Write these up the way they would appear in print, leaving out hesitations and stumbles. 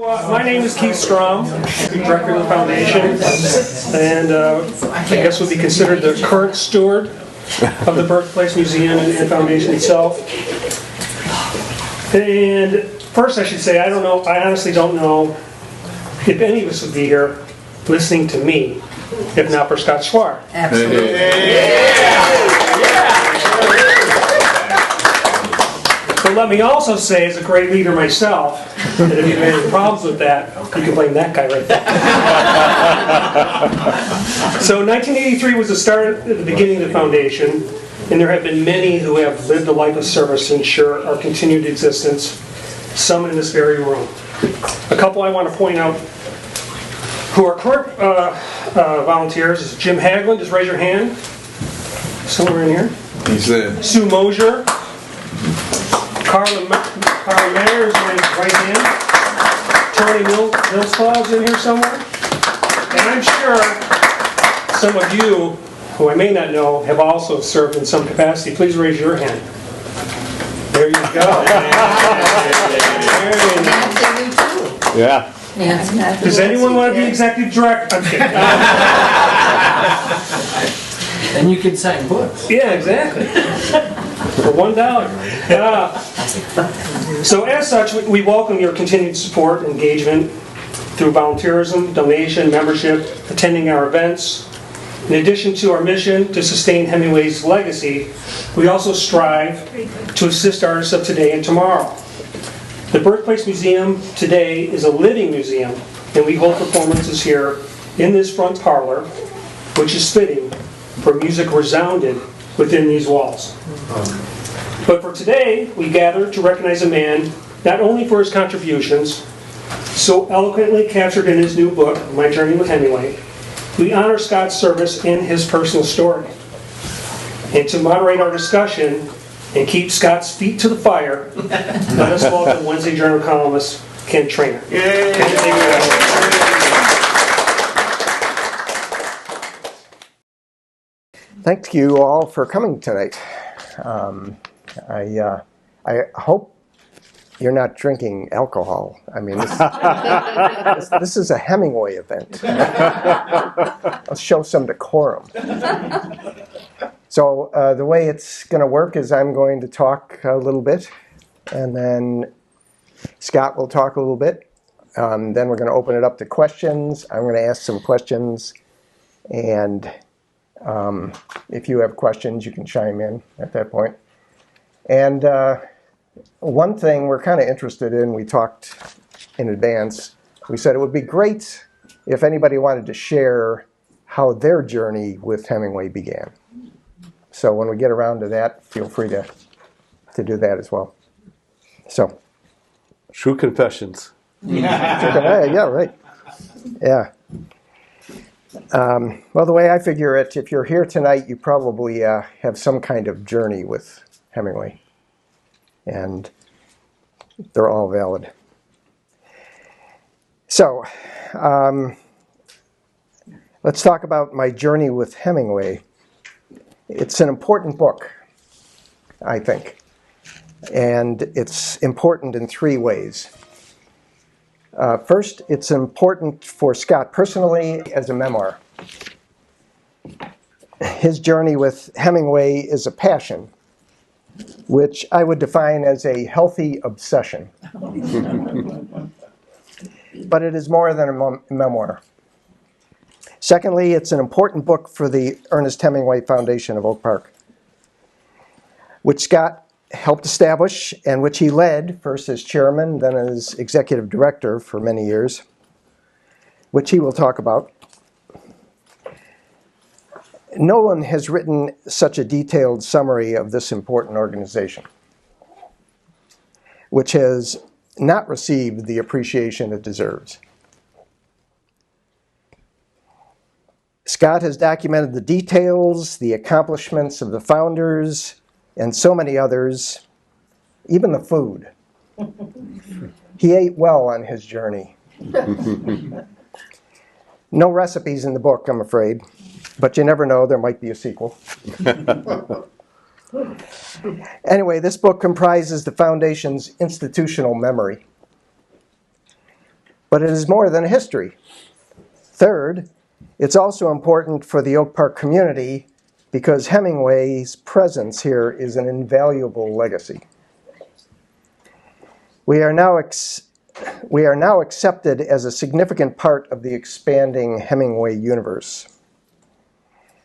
My name is Keith Strom, Director of the Foundation, and I guess would be considered the current steward of the Birthplace Museum and Foundation itself. And first I should say, I honestly don't know if any of us would be here listening to me if not for Scott Schwar. Absolutely. But let me also say, as a great leader myself, that if you've had any problems with that, you can blame that guy right there. So 1983 was the start at the beginning of the foundation, and there have been many who have lived a life of service to ensure our continued existence, some in this very room. A couple I want to point out who are current volunteers is Jim Haglund. Just raise your hand. Somewhere in here. He's there. Sue Mosier. Carla Mayer is in his right hand. Tony Millsclaw's in here somewhere. And I'm sure some of you, who I may not know, have also served in some capacity. Please raise your hand. There you go. Yeah. Does anyone want to be executive director? I'm kidding. And you can sign books. Yeah, exactly. For $1. So as such, we welcome your continued support and engagement through volunteerism, donation, membership, attending our events. In addition to our mission to sustain Hemingway's legacy, we also strive to assist artists of today and tomorrow. The Birthplace Museum today is a living museum, and we hold performances here in this front parlor, which is fitting for music resounded within these walls. But for today, we gather to recognize a man not only for his contributions, so eloquently captured in his new book, My Journey with Hemingway, we honor Scott's service in his personal story. And to moderate our discussion and keep Scott's feet to the fire, let us welcome Wednesday Journal columnist Ken Trainer. Ken, thank you. Thank you all for coming tonight. I hope you're not drinking alcohol. I mean, this is a Hemingway event. Let's show some decorum. So the way it's going to work is I'm going to talk a little bit, and then Scott will talk a little bit. Then we're going to open it up to questions. I'm going to ask some questions, and if you have questions, you can chime in at that point. And one thing we're kind of interested in, we talked in advance, we said it would be great if anybody wanted to share how their journey with Hemingway began. So when we get around to that, feel free to do that as well. So. True confessions. Yeah, right. Yeah. Well, the way I figure it, if you're here tonight, you probably have some kind of journey with Hemingway. And they're all valid. So, let's talk about My Journey with Hemingway. It's an important book, I think. And it's important in three ways. First, it's important for Scott personally as a memoir. His journey with Hemingway is a passion, which I would define as a healthy obsession. But it is more than a memoir. Secondly, it's an important book for the Ernest Hemingway Foundation of Oak Park, which Scott helped establish and which he led, first as chairman, then as executive director for many years, which he will talk about. No one has written such a detailed summary of this important organization, which has not received the appreciation it deserves. Scott has documented the details, the accomplishments of the founders, and so many others, even the food. He ate well on his journey. No recipes in the book, I'm afraid, but you never know, there might be a sequel. Anyway, this book comprises the Foundation's institutional memory. But it is more than a history. Third, it's also important for the Oak Park community because Hemingway's presence here is an invaluable legacy. We are now accepted as a significant part of the expanding Hemingway universe.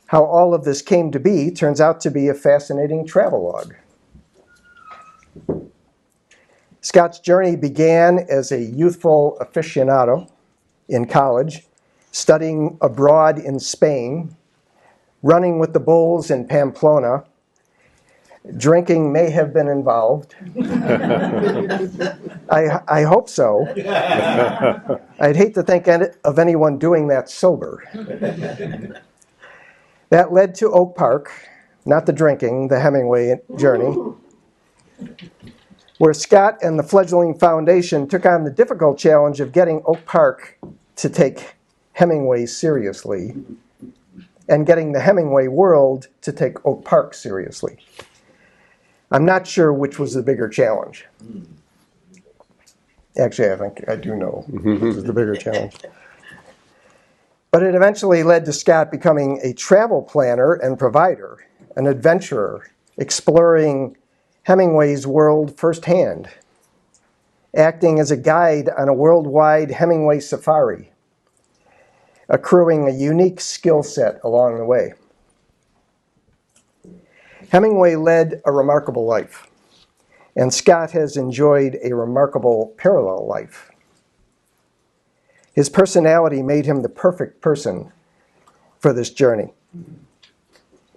How all of this came to be turns out to be a fascinating travelogue. Scott's journey began as a youthful aficionado in college, studying abroad in Spain, running with the bulls in Pamplona. Drinking may have been involved. I hope so. I'd hate to think of anyone doing that sober. That led to Oak Park, not the drinking, the Hemingway journey, where Scott and the fledgling foundation took on the difficult challenge of getting Oak Park to take Hemingway seriously and getting the Hemingway world to take Oak Park seriously. I'm not sure which was the bigger challenge. Actually, I think I do know which was the bigger challenge. But it eventually led to Scott becoming a travel planner and provider, an adventurer, exploring Hemingway's world firsthand, acting as a guide on a worldwide Hemingway safari, accruing a unique skill set along the way. Hemingway led a remarkable life, and Scott has enjoyed a remarkable parallel life. His personality made him the perfect person for this journey.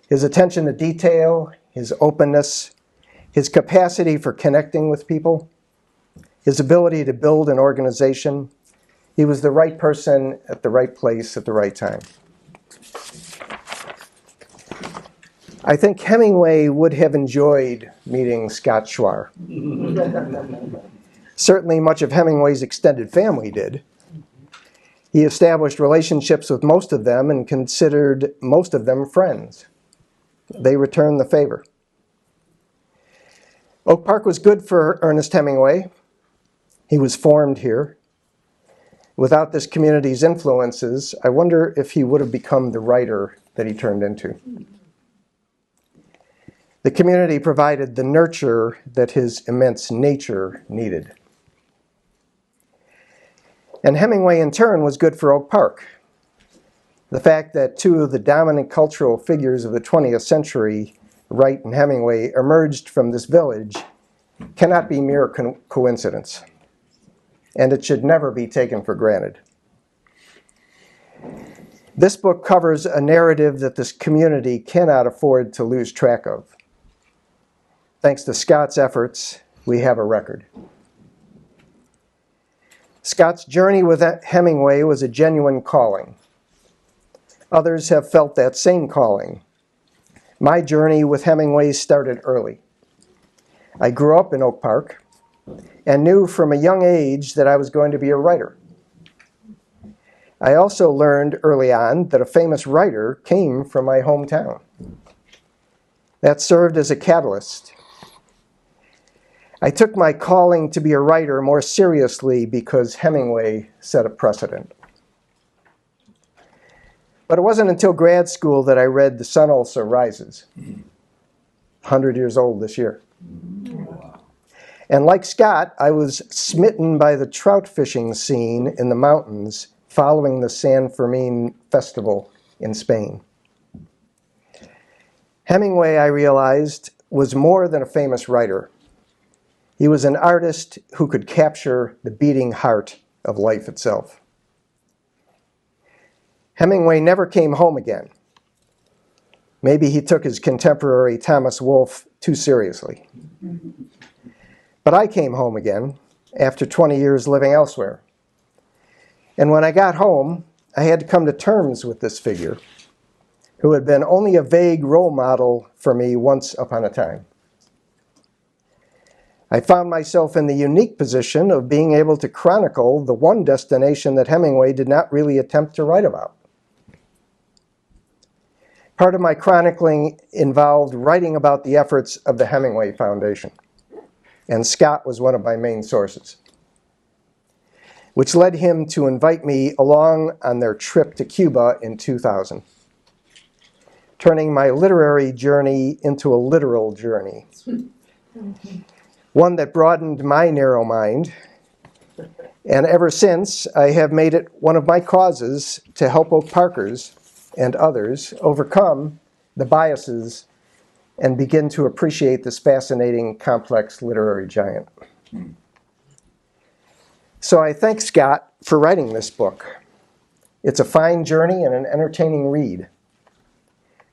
His attention to detail, his openness, his capacity for connecting with people, his ability to build an organization. He was the right person at the right place at the right time. I think Hemingway would have enjoyed meeting Scott Schwar. Certainly much of Hemingway's extended family did. He established relationships with most of them and considered most of them friends. They returned the favor. Oak Park was good for Ernest Hemingway. He was formed here. Without this community's influences, I wonder if he would have become the writer that he turned into. The community provided the nurture that his immense nature needed. And Hemingway, in turn, was good for Oak Park. The fact that two of the dominant cultural figures of the 20th century, Wright and Hemingway, emerged from this village cannot be mere coincidence, and it should never be taken for granted. This book covers a narrative that this community cannot afford to lose track of. Thanks to Scott's efforts, we have a record. Scott's journey with Hemingway was a genuine calling. Others have felt that same calling. My journey with Hemingway started early. I grew up in Oak Park and knew from a young age that I was going to be a writer. I also learned early on that a famous writer came from my hometown. That served as a catalyst. I took my calling to be a writer more seriously because Hemingway set a precedent. But it wasn't until grad school that I read The Sun Also Rises, 100 years old this year. And like Scott, I was smitten by the trout fishing scene in the mountains following the San Fermin festival in Spain. Hemingway, I realized, was more than a famous writer. He was an artist who could capture the beating heart of life itself. Hemingway never came home again. Maybe he took his contemporary Thomas Wolfe too seriously. But I came home again after 20 years living elsewhere. And when I got home, I had to come to terms with this figure who had been only a vague role model for me once upon a time. I found myself in the unique position of being able to chronicle the one destination that Hemingway did not really attempt to write about. Part of my chronicling involved writing about the efforts of the Hemingway Foundation, and Scott was one of my main sources. which led him to invite me along on their trip to Cuba in 2000, turning my literary journey into a literal journey, one that broadened my narrow mind. And ever since, I have made it one of my causes to help Oak Parkers and others overcome the biases and begin to appreciate this fascinating, complex literary giant. So I thank Scott for writing this book. It's a fine journey and an entertaining read.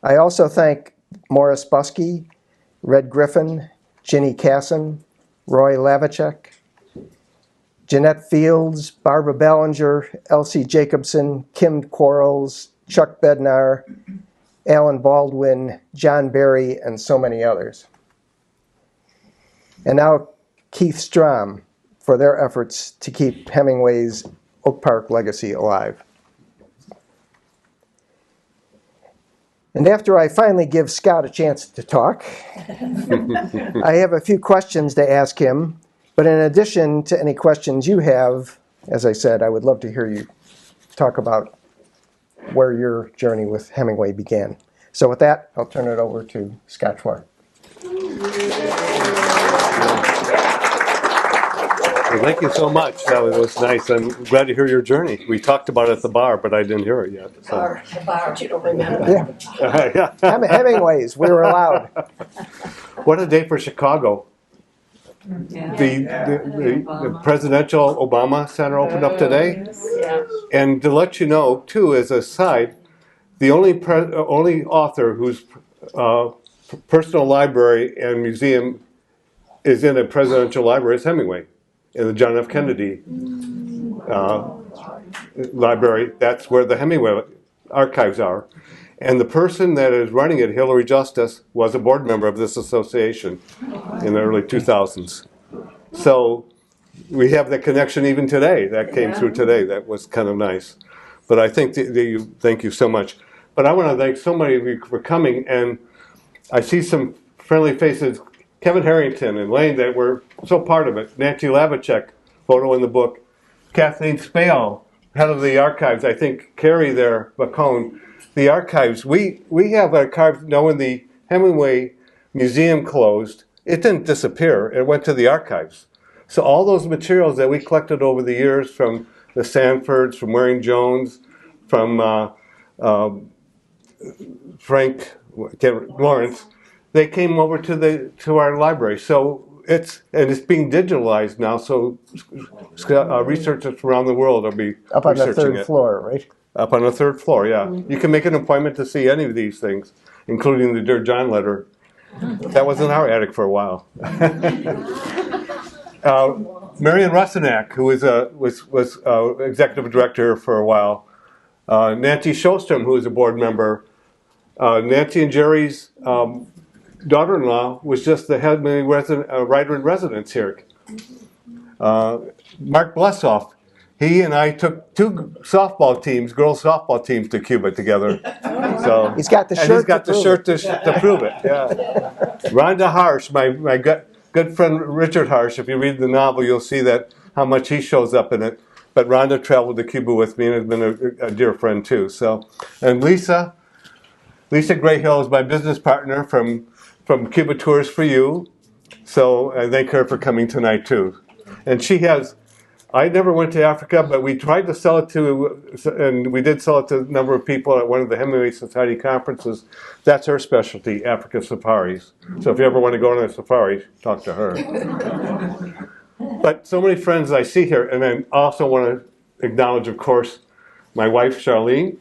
I also thank Morris Buskey, Red Griffin, Ginny Casson, Roy Lavacek, Jeanette Fields, Barbara Ballinger, Elsie Jacobson, Kim Quarles, Chuck Bednar, Alan Baldwin, John Barry, and so many others. And now Keith Strom for their efforts to keep Hemingway's Oak Park legacy alive. And after I finally give Scott a chance to talk, I have a few questions to ask him. But in addition to any questions you have, as I said, I would love to hear you talk about where your journey with Hemingway began. So with that, I'll turn it over to Scott Schwar. Well, thank you so much. That was nice. I'm glad to hear your journey. We talked about it at the bar, but I didn't hear it yet. So. The bar, you don't remember. Yeah. Hemingway's, we were allowed. What a day for Chicago. Yeah. The presidential Obama Center opened up today. Yeah. And to let you know, too, as a side, the only author whose personal library and museum is in a presidential library is Hemingway, in the John F. Kennedy library. That's where the Hemingway archives are. And the person that is running it, Hillary Justice, was a board member of this association in the early 2000s. So we have the connection even today. That came through today. That was kind of nice. But I think thank you so much. But I want to thank so many of you for coming. And I see some friendly faces. Kevin Harrington and Lane that were so part of it. Nancy Lavacek, photo in the book. Kathleen Spale, head of the archives. I think Carrie there, Bacone. The archives, we have archives, when the Hemingway Museum closed, it didn't disappear, it went to the archives. So all those materials that we collected over the years from the Sanfords, from Waring Jones, from Frank Lawrence, they came over to our library. So it's being digitalized now, so researchers around the world will be up on the researching third floor, right? Up on the third floor, yeah. You can make an appointment to see any of these things, including the Dear John letter. That was in our attic for a while. Marion Russinak, who was executive director for a while. Nancy Shostrom, who is a board member. Nancy and Jerry's daughter-in-law was just the head writer in residence here. Mark Blessoff. He and I took two girls' softball teams to Cuba together. So he's got the shirt to prove it. Yeah. Rhonda Harsh, my good friend Richard Harsh. If you read the novel, you'll see that how much he shows up in it. But Rhonda traveled to Cuba with me and has been a dear friend too. So, and Lisa Grayhill is my business partner from Cuba Tours for You. So I thank her for coming tonight too. And she has. I never went to Africa, but we tried to sell it and we did sell it to a number of people at one of the Hemingway Society conferences. That's her specialty, Africa safaris. So if you ever want to go on a safari, talk to her. But so many friends I see here, and I also want to acknowledge, of course, my wife, Charlene.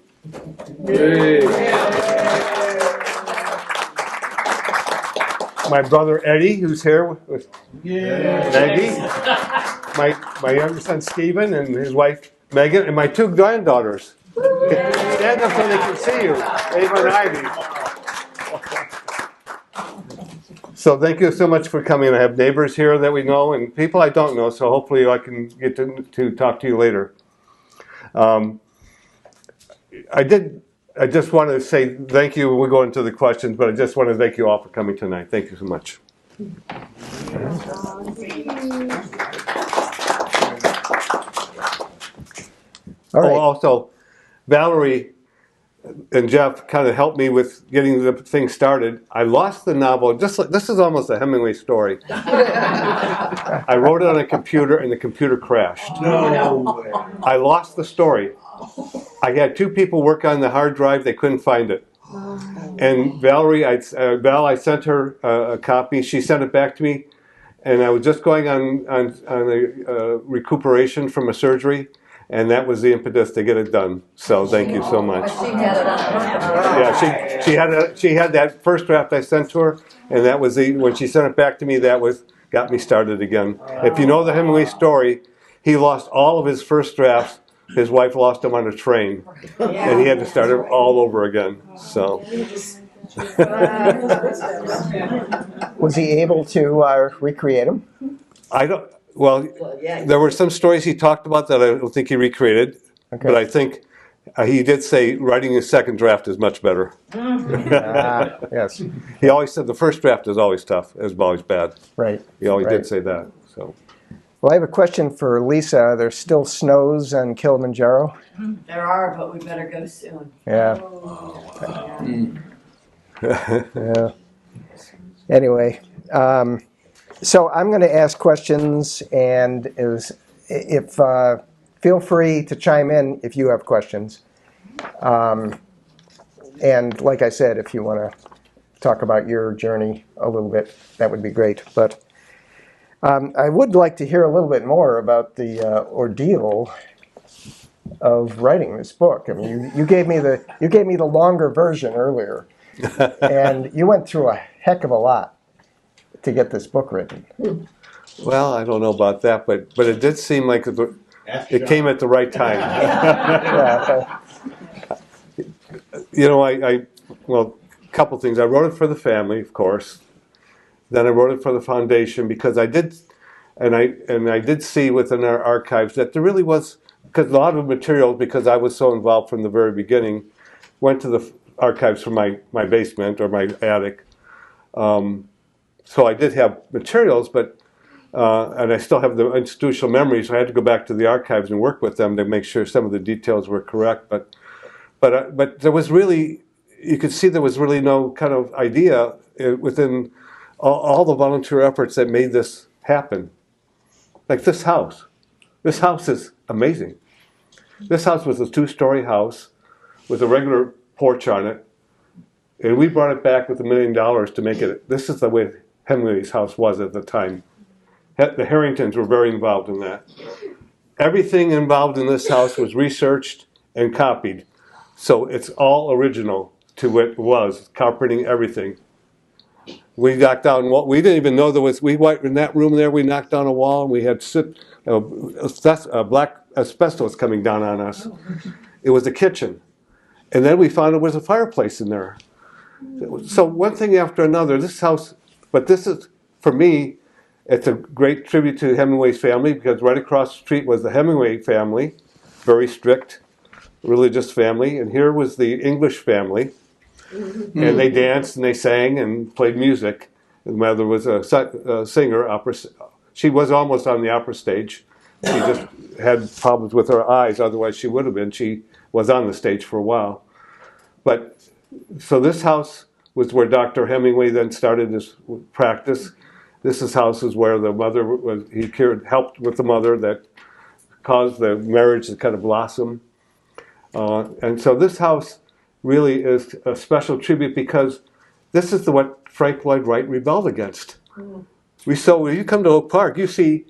My brother, Eddie, who's here with Maggie. My younger son, Stephen, and his wife, Megan, and my two granddaughters. Stand up so they can see you, Ava and Ivy. So thank you so much for coming. I have neighbors here that we know and people I don't know, so hopefully I can get to talk to you later. I just want to say thank you. We'll go into the questions, but I just want to thank you all for coming tonight. Thank you so much. All right. Oh, also, Valerie and Jeff kind of helped me with getting the thing started. I lost the novel. This is almost a Hemingway story. I wrote it on a computer, and the computer crashed. No way. I lost the story. I had 2 people work on the hard drive. They couldn't find it. And Valerie, I sent her a copy. She sent it back to me, and I was just going on a recuperation from a surgery, and that was the impetus to get it done. So thank you so much. She had it on purpose. Yeah, she had that first draft I sent to her, and that was when she sent it back to me. That got me started again. If you know the Hemingway story, he lost all of his first drafts. His wife lost him on a train, and he had to start it all over again. So, Was he able to recreate them? I don't. Well, there were some stories he talked about that I don't think he recreated, Okay. but I think he did say writing a second draft is much better. Yes. He always said the first draft is always tough, is always bad. Right. He always Right. did say that. So. Well, I have a question for Lisa. There's still snows on Kilimanjaro? There are, but we better go soon. Yeah. Yeah. Anyway, so I'm going to ask questions, and feel free to chime in if you have questions. And like I said, if you want to talk about your journey a little bit, that would be great. But I would like to hear a little bit more about the ordeal of writing this book. I mean, you gave me the longer version earlier, and you went through a heck of a lot to get this book written. Well, I don't know about that, but it did seem like it came at the right time. Yeah, You know, well, a couple things. I wrote it for the family, of course. Then I wrote it for the foundation because I did see within our archives that there really was, because a lot of materials, because I was so involved from the very beginning, went to the archives from my basement or my attic. So I did have materials, but and I still have the institutional memories. So I had to go back to the archives and work with them to make sure some of the details were correct. But there was really, you could see there was really no kind of idea within all the volunteer efforts that made this happen. Like this house. This house is amazing. This house was a 2-story house with a regular porch on it. And we brought it back with $1 million to make it. This is the way Hemingway's house was at the time. The Harringtons were very involved in that. Everything involved in this house was researched and copied. So it's all original to what it was, carpeting everything. We knocked down what we didn't even know there was. We went in that room there. We knocked down a wall, and we had black asbestos coming down on us. It was a kitchen, and then we found it was a fireplace in there. So one thing after another. This house, but this is for me. It's a great tribute to Hemingway's family because right across the street was the Hemingway family, very strict, religious family, and here was the English family. And they danced and they sang and played music. And mother was a singer, opera. She was almost on the opera stage. She just had problems with her eyes, otherwise she would have been. She was on the stage for a while. But so this house was where Dr. Hemingway then started his practice. This house is where the mother was. He helped with the mother that caused the marriage to kind of blossom. And so this house really is a special tribute because this is what Frank Lloyd Wright rebelled against. So when you come to Oak Park, you see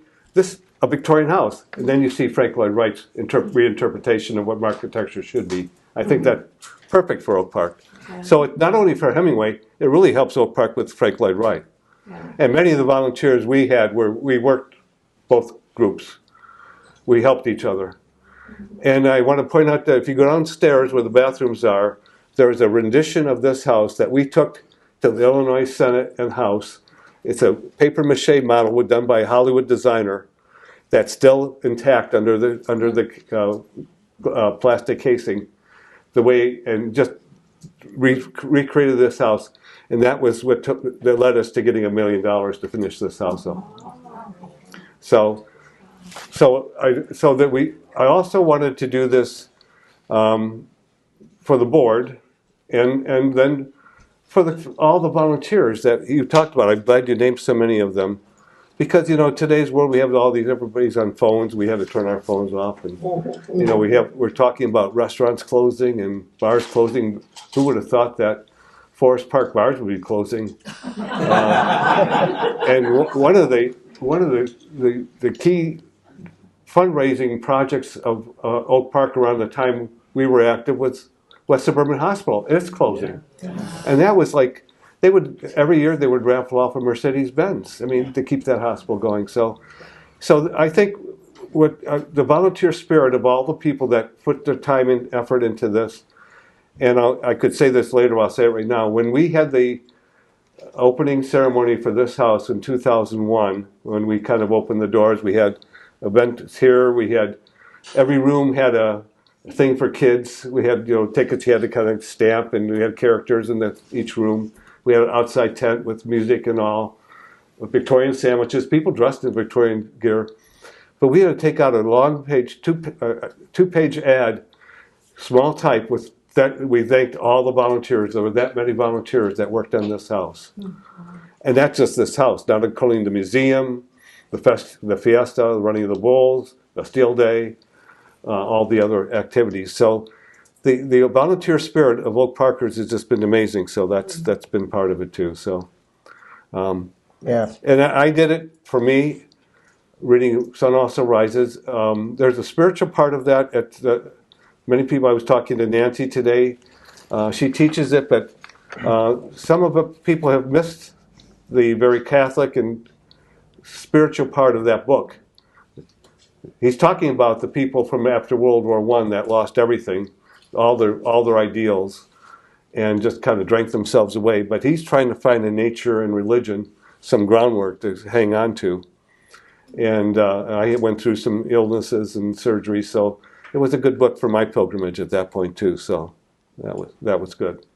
a Victorian house, and then you see Frank Lloyd Wright's reinterpretation of what architecture should be. I think that's perfect for Oak Park. Yeah. So not only for Hemingway, it really helps Oak Park with Frank Lloyd Wright. Yeah. And many of the volunteers we had we worked both groups. We helped each other. And I want to point out that if you go downstairs where the bathrooms are, there is a rendition of this house that we took to the Illinois Senate and House. It's a papier-mâché model done by a Hollywood designer that's still intact under the plastic casing, and just recreated this house. And that was that led us to getting $1 million to finish this house up. So that I also wanted to do this for the board, and then for all the volunteers that you talked about. I'm glad you named so many of them, because today's world we have everybody's on phones. We had to turn our phones off, and we're talking about restaurants closing and bars closing. Who would have thought that Forest Park bars would be closing? And one of the key fundraising projects of Oak Park around the time we were active was West Suburban Hospital. It's closing, and that was like every year they would raffle off a Mercedes-Benz. I mean, to keep that hospital going. So I think what the volunteer spirit of all the people that put their time and effort into this, and I could say this later. I'll say it right now. When we had the opening ceremony for this house in 2001, when we kind of opened the doors, we had events here. We had every room had a thing for kids. We had tickets you had to kind of stamp, and we had characters in each room. We had an outside tent with music and all, with Victorian sandwiches, people dressed in Victorian gear. But we had to take out a long page, two-page ad, small type, with that we thanked all the volunteers. There were that many volunteers that worked on this house. And that's just this house, not including the museum, the fiesta, the running of the bulls, the steel day, all the other activities. So the volunteer spirit of Oak Parkers has just been amazing. So that's been part of it too. So Yeah. and I did it for me, reading Sun Also Rises. There's a spiritual part of that. Many people, I was talking to Nancy today. She teaches it, but some of the people have missed the very Catholic and spiritual part of that book. He's talking about the people from after World War I that lost everything, all their ideals, and just kind of drank themselves away. But he's trying to find in nature and religion some groundwork to hang on to. And I went through some illnesses and surgery, so it was a good book for my pilgrimage at that point too. So that was good.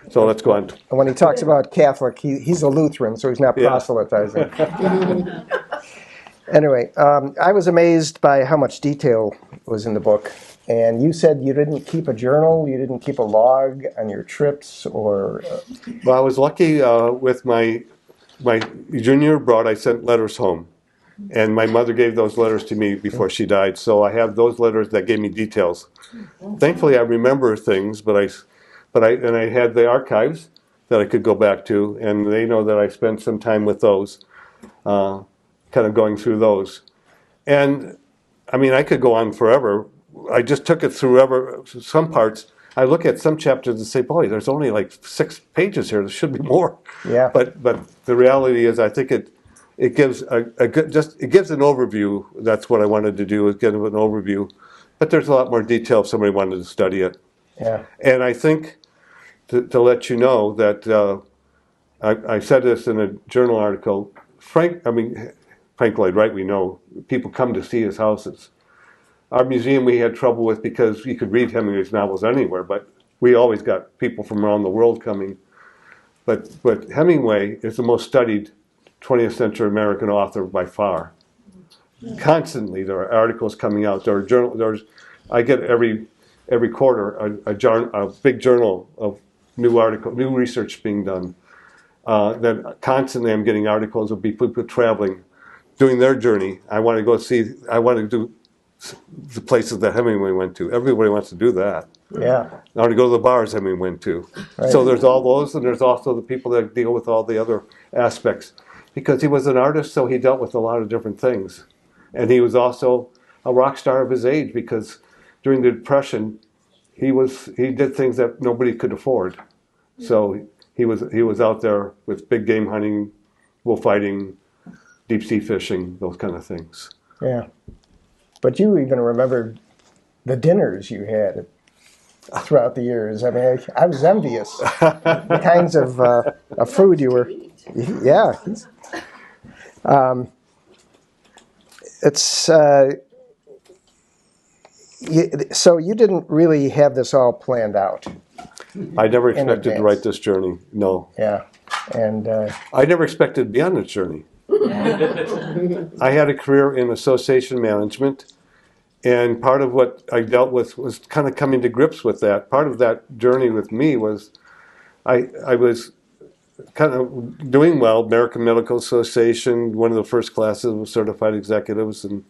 So let's go on. And when he talks about Catholic, he's a Lutheran, so he's not proselytizing. Anyway, I was amazed by how much detail was in the book. And you said you didn't keep a journal, you didn't keep a log on your trips, or... Well, I was lucky with my junior abroad. I sent letters home. And my mother gave those letters to me before she died. So I have those letters that gave me details. Thankfully, I remember things, but I had the archives that I could go back to, and they know that I spent some time with those, kind of going through those. And I mean, I could go on forever. I just took it through some parts. I look at some chapters and say, boy, there's only like 6 pages here. There should be more. Yeah. But the reality is, I think it gives it gives an overview. That's what I wanted to do, is give an overview. But there's a lot more detail if somebody wanted to study it. Yeah. And I think to let you know that I said this in a journal article. Frank Lloyd Wright, we know people come to see his houses. Our museum we had trouble with because you could read Hemingway's novels anywhere, but we always got people from around the world coming. But Hemingway is the most studied 20th century American author by far. Constantly there are articles coming out. I get every quarter a big journal of new research being done. Then constantly I'm getting articles of people traveling, doing their journey. I want to do the places that Hemingway went to. Everybody wants to do that. Yeah. I want to go to the bars Hemingway went to. Right. So there's all those, and there's also the people that deal with all the other aspects. Because he was an artist, so he dealt with a lot of different things. And he was also a rock star of his age, because during the Depression, he did things that nobody could afford. So he was out there with big game hunting, bullfighting, deep sea fishing, those kind of things. Yeah. But you even remembered the dinners you had throughout the years. I mean, I was envious. The kinds of food you were... Yeah. So you didn't really have this all planned out. I never expected to write this journey. No. Yeah. And I never expected to be on this journey. I had a career in association management, And part of what I dealt with was kind of coming to grips with that. Part of that journey with me was I was kind of doing well, American Medical Association, one of the first classes of certified executives, and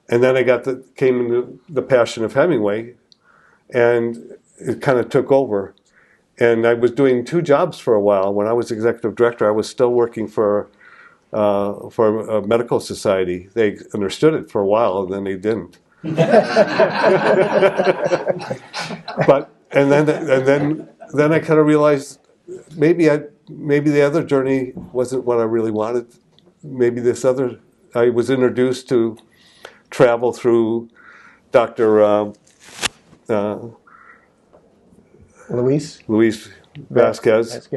then I came into the passion of Hemingway, and it kind of took over. And I was doing two jobs for a while. When I was executive director, I was still working for a medical society. They understood it for a while, and then they didn't. But then I kind of realized maybe the other journey wasn't what I really wanted. Maybe I was introduced to travel through Dr. Luis Vasquez,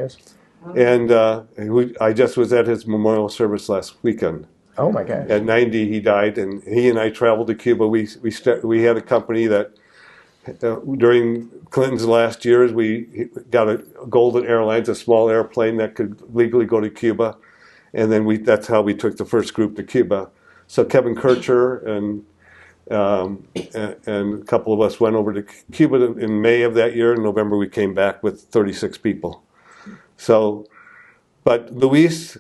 and I just was at his memorial service last weekend. Oh my gosh! At 90, he died, and he and I traveled to Cuba. We had a company that during Clinton's last years, we got a Golden Airlines, a small airplane that could legally go to Cuba, and then that's how we took the first group to Cuba. So Kevin Kircher and a couple of us went over to Cuba in May of that year. In November, we came back with 36 people. So, but Luis,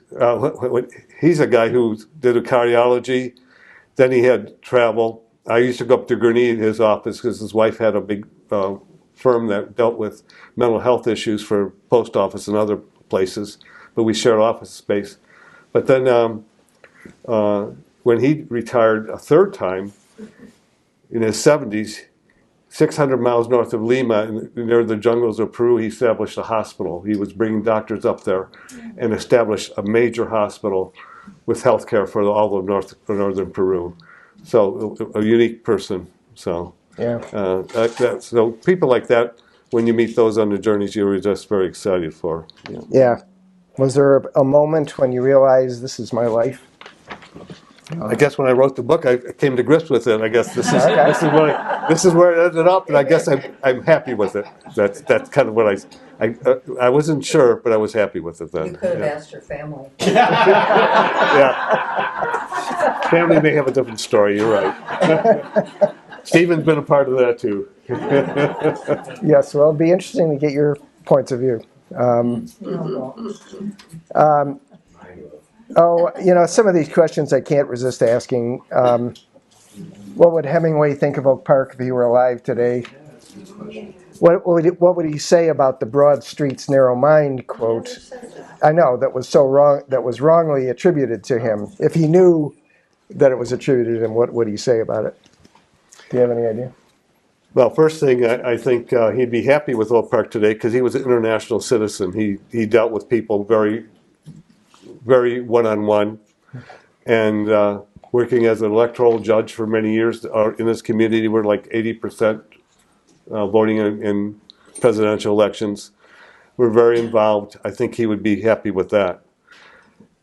he's a guy who did a cardiology. Then he had travel. I used to go up to Gurnee, his office, because his wife had a big firm that dealt with mental health issues for post office and other places. But we shared office space. But then when he retired a third time, in his 70s, 600 miles north of Lima, near the jungles of Peru, he established a hospital. He was bringing doctors up there and established a major hospital with health care for all of northern Peru. So a unique person. So yeah. So people like that, when you meet those on the journeys, you were just very excited for. Yeah. Was there a moment when you realized this is my life? I guess when I wrote the book, I came to grips with it. I guess this is where it ended up, and I guess I'm happy with it. That's kind of what I wasn't sure, but I was happy with it then. You could have asked your family. Yeah, family may have a different story. You're right. Stephen's been a part of that too. Yes, well, it'd be interesting to get your points of view. Some of these questions I can't resist asking. What would Hemingway think of Oak Park if he were alive today? What would he say about the broad streets, narrow mind quote? I know that was so wrong. That was wrongly attributed to him. If he knew that it was attributed to him, what would he say about it? Do you have any idea? Well, first thing, I think he'd be happy with Oak Park today because he was an international citizen. He dealt with people very, very one-on-one, and working as an electoral judge for many years in this community, we're like 80% voting in presidential elections. We're very involved. I think he would be happy with that.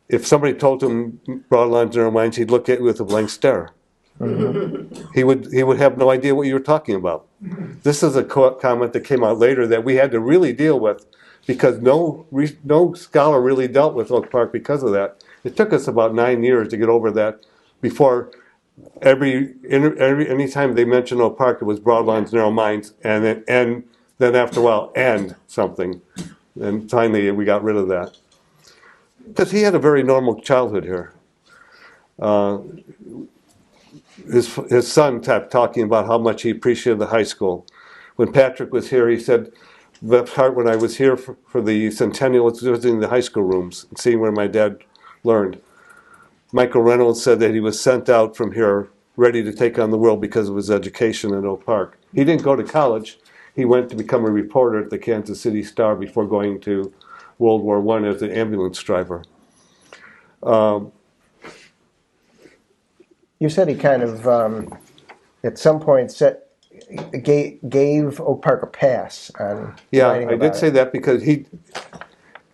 If somebody told him broad lines, narrow minds, he'd look at you with a blank stare. Mm-hmm. He would have no idea what you were talking about. This is a comment that came out later that we had to really deal with because no scholar really dealt with Oak Park because of that. It took us about 9 years to get over that. Before any time they mentioned Oak Park, it was broad lines, narrow minds, and then after a while, and something. And finally, we got rid of that because he had a very normal childhood here. His son kept talking about how much he appreciated the high school. When Patrick was here, he said, the part when I was here for the centennial was visiting the high school rooms and seeing where my dad learned. Michael Reynolds said that he was sent out from here ready to take on the world because of his education in Oak Park. He didn't go to college. He went to become a reporter at the Kansas City Star before going to World War I as an ambulance driver. You said he kind of, at some point, gave Oak Park a pass on writing about I did say that because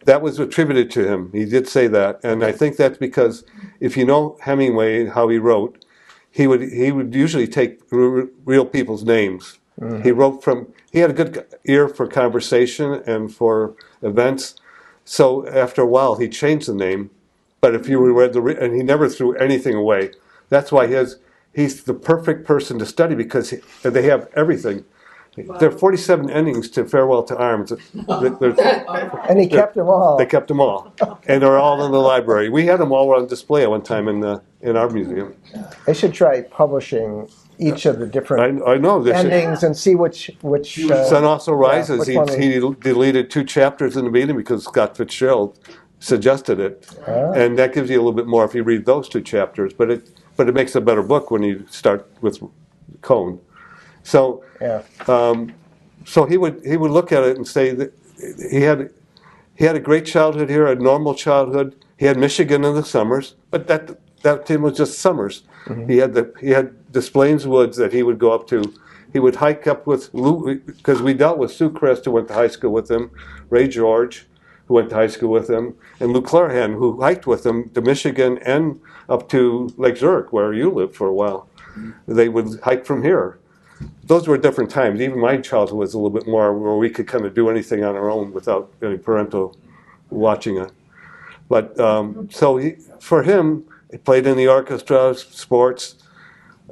that was attributed to him. He did say that, and I think that's because if you know Hemingway and how he wrote, he would usually take real people's names. Mm-hmm. He had a good ear for conversation and for events, so after a while he changed the name. But if you read and he never threw anything away. That's why he's the perfect person to study because they have everything. There are 47 endings to Farewell to Arms. And he kept them all. They kept them all, and they're all in the library. We had them all on display at one time in our museum. They should try publishing each of the different I know this. endings and see which. Sun Also Rises. which one He deleted 2 chapters in the beginning because Scott Fitzgerald suggested it, and that gives you a little bit more if you read those 2 chapters. But it makes a better book when you start with Cone. So Yeah. so he would look at it and say that he had a great childhood here, a normal childhood. He had Michigan in the summers, but that to him was just summers. He had Des Plaines Woods that he would go up to. He would hike up with Lou, because we dealt with Sue Crest, who went to high school with him, Ray George, who went to high school with him, and Lou Clarahan, who hiked with him to Michigan and up to Lake Zurich, where you lived for a while. They would hike from here. Those were different times. Even my childhood was a little bit more where we could kind of do anything on our own without any parental watching it. But for him, he played in the orchestra, sports.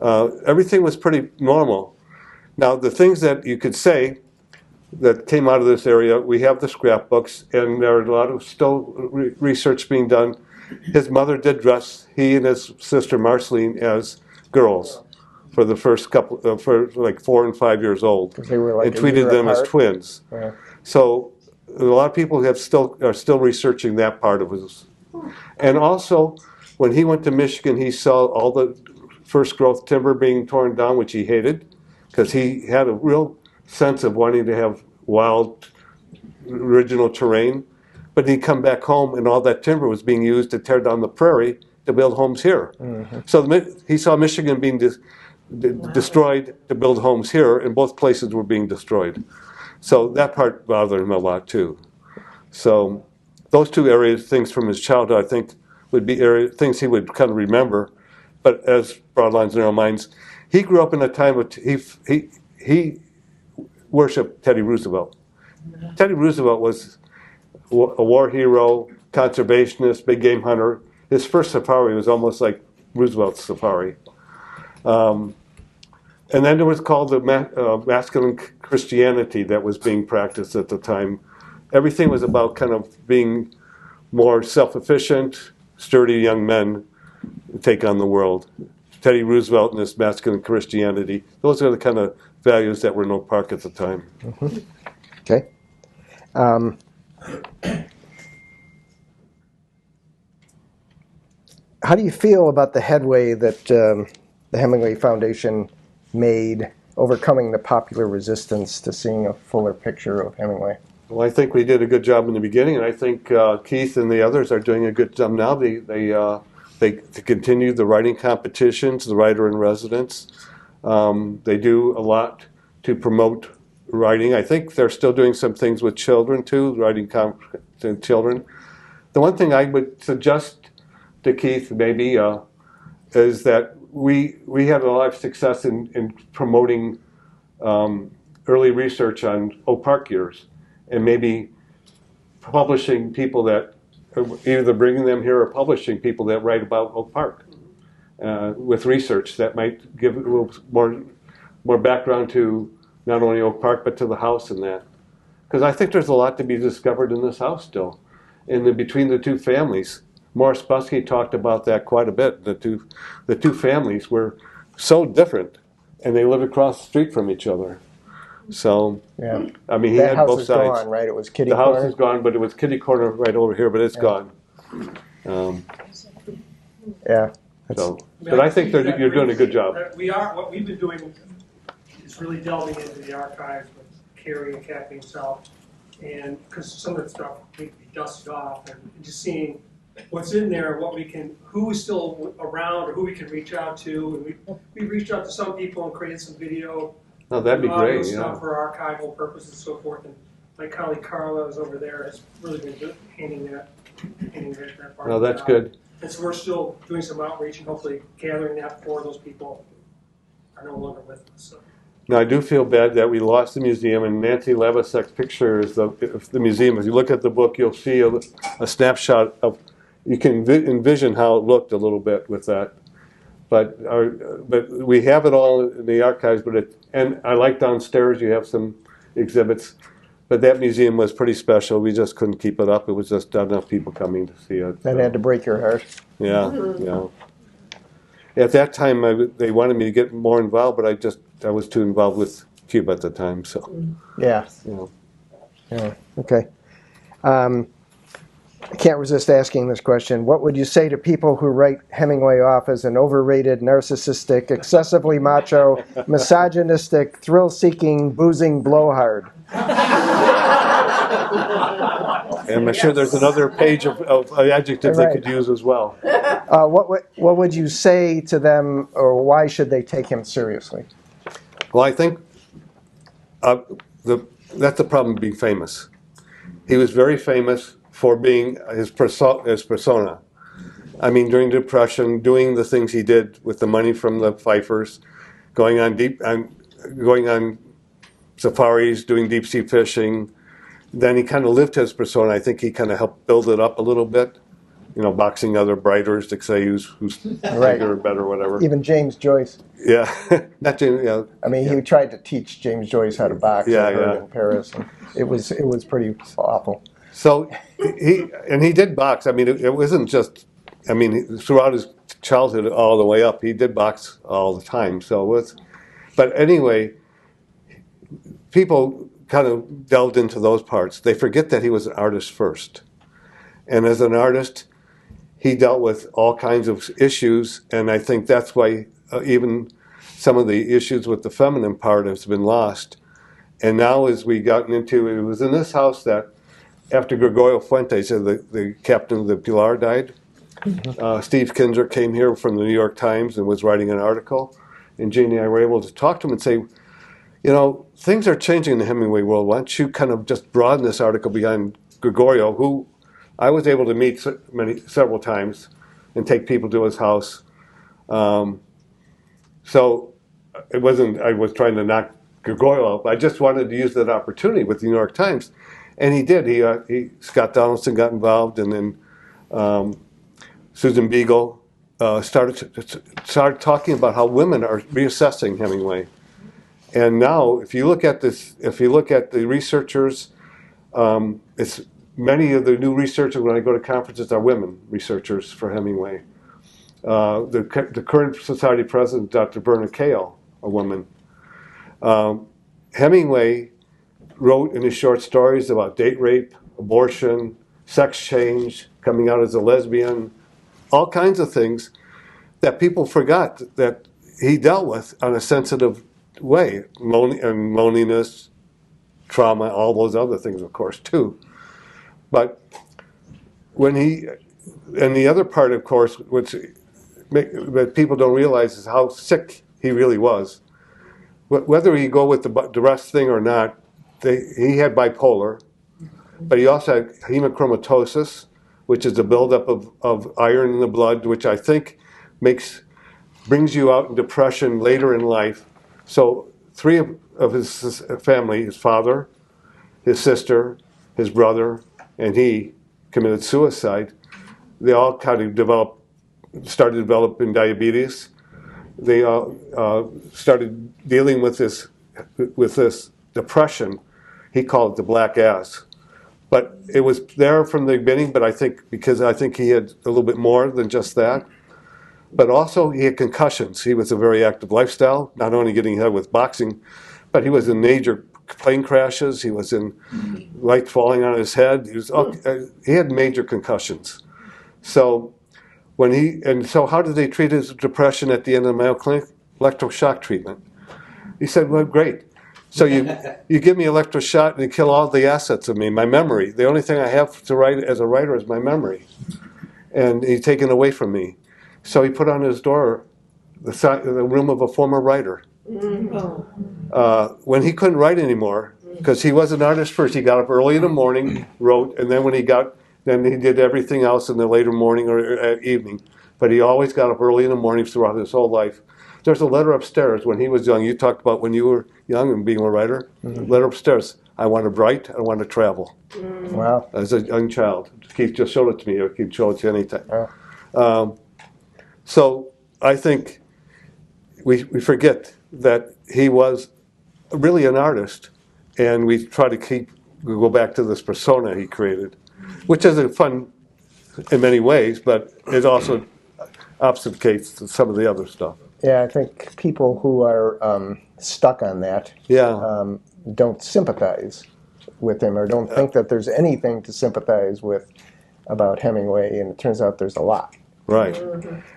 Everything was pretty normal. Now, the things that you could say that came out of this area, we have the scrapbooks, and there are a lot of still research being done. His mother did dress he and his sister Marceline as girls for the first couple, for like 4 and 5 years old, They were like and a treated year them as apart. twins. Yeah. So a lot of people are still researching that part of his. And also, when he went to Michigan, he saw all the first growth timber being torn down, which he hated, because he had a real sense of wanting to have wild, original terrain. But he'd come back home, and all that timber was being used to tear down the prairie to build homes here. So he saw Michigan being destroyed to build homes here, and both places were being destroyed. So that part bothered him a lot too. So those 2 areas, things from his childhood, I think would be things he would kind of remember. But as Broad Lines, Narrow Minds, he grew up in a time of he worshipped Teddy Roosevelt. Teddy Roosevelt was a war hero, conservationist, big game hunter. His first safari was almost like Roosevelt's safari. And then there was called the masculine Christianity that was being practiced at the time. Everything was about kind of being more self-efficient, sturdy young men who take on the world. Teddy Roosevelt and his masculine Christianity, those are the kind of values that were in Oak Park at the time. Okay. How do you feel about the headway that the Hemingway Foundation made overcoming the popular resistance to seeing a fuller picture of Hemingway? Well, I think we did a good job in the beginning, and I think Keith and the others are doing a good job now. They continue the writing competitions, the writer in residence. They do a lot to promote writing. I think they're still doing some things with children too, writing to children. The one thing I would suggest to Keith maybe is that we had a lot of success in promoting early research on Oak Park years, and maybe publishing people that, either bringing them here or publishing people that write about Oak Park with research that might give a little more background to not only Oak Park but to the house and that. Because I think there's a lot to be discovered in this house still, between the 2 families. Morris Busky talked about that quite a bit. The two families were so different, and they lived across the street from each other. So, Yeah. I mean, he That had house both is sides. gone, right? It was Kitty The Corner. house is gone, but it was Kitty Corner right over here, but it's gone. Yeah. So, but I think you're doing a good job. We are, what we've been doing is really delving into the archives with Carrie and Kathy himself, and because some of the stuff we dusted off, and just seeing what's in there, who is still around, or who we can reach out to. And we reached out to some people and created some video. Oh, that'd be audio great, stuff yeah. for archival purposes and so forth. And my colleague Carla is over there, has really been handing that part. No, that's out. good. And so we're still doing some outreach and hopefully gathering that for those people are no longer with us. So. Now, I do feel bad that we lost the museum, and Nancy Levisek's picture is the museum. If you look at the book, you'll see a snapshot of, you can envision how it looked a little bit with that. But we have it all in the archives. And I like downstairs. You have some exhibits. But that museum was pretty special. We just couldn't keep it up. It was just not enough people coming to see it. That had to break your heart. Yeah, yeah. At that time, they wanted me to get more involved, but I was too involved with Cuba at the time. So Yeah. you know. Yeah. Okay. I can't resist asking this question. What would you say to people who write Hemingway off as an overrated, narcissistic, excessively macho, misogynistic, thrill-seeking, boozing blowhard? And I'm sure there's another page of adjectives they could use as well. What would you say to them, or why should they take him seriously? Well, I think that's the problem of being famous. He was very famous for being his persona. I mean, during the Depression, doing the things he did with the money from the Pfeiffers, going on safaris, doing deep sea fishing. Then he kind of lived his persona. I think he kind of helped build it up a little bit. You know, boxing other writers to say who's bigger or better or whatever. Even James Joyce. Yeah, not James. Yeah. I mean, he tried to teach James Joyce how to box in Paris. And it was pretty awful. So he did box. I mean, it wasn't just. I mean, throughout his childhood, all the way up, he did box all the time. So it was. But anyway, people kind of delved into those parts. They forget that he was an artist first, and as an artist, he dealt with all kinds of issues. And I think that's why even some of the issues with the feminine part has been lost. And now, as we gotten into it, was in this house that. After Gregorio Fuentes, the captain of the Pilar, died, Steve Kinzer came here from the New York Times and was writing an article. And Jeannie and I were able to talk to him and say, you know, things are changing in the Hemingway world. Why don't you kind of just broaden this article beyond Gregorio, who I was able to meet several times and take people to his house. So it wasn't, I was trying to knock Gregorio up. I just wanted to use that opportunity with the New York Times. And he did. Scott Donaldson got involved, and then Susan Beagle started talking about how women are reassessing Hemingway. And now, if you look at the researchers, it's many of the new researchers when I go to conferences are women researchers for Hemingway. The current society president, Dr. Verna Kale, a woman. Hemingway wrote in his short stories about date rape, abortion, sex change, coming out as a lesbian, all kinds of things that people forgot that he dealt with on a sensitive way, and loneliness, trauma, all those other things, of course, too. But and the other part, of course, which that people don't realize is how sick he really was. Whether you go with the rest thing or not, he had bipolar, but he also had hemochromatosis, which is the buildup of iron in the blood, which I think brings you out in depression later in life. So 3 of his family, his father, his sister, his brother, and he committed suicide. They all kind of started developing diabetes. They started dealing with this depression. He called it the black ass. But it was there from the beginning, but I think he had a little bit more than just that. But also he had concussions. He was a very active lifestyle, not only getting ahead with boxing, but he was in major plane crashes. He was in light falling on his head. He had major concussions. So how did they treat his depression at the end of the Mayo Clinic? Electroshock treatment. He said, well, great. So you give me electroshock and you kill all the assets of me, my memory. The only thing I have to write as a writer is my memory. And he's taken away from me. So he put on his door the room of a former writer. When he couldn't write anymore, because he was an artist first, he got up early in the morning, wrote, and then then he did everything else in the later morning or evening. But he always got up early in the morning throughout his whole life. There's a letter upstairs when he was young. You talked about when you were young and being a writer. Letter upstairs. I want to write. I want to travel. Wow. As a young child. Keith just showed it to me. Keith showed it to you anytime. Wow. So I think we forget that he was really an artist, and we try to go back to this persona he created, which is fun in many ways, but it also obfuscates some of the other stuff. Yeah, I think people who are stuck on that Yeah, don't sympathize with him or don't think that there's anything to sympathize with about Hemingway, and it turns out there's a lot. right.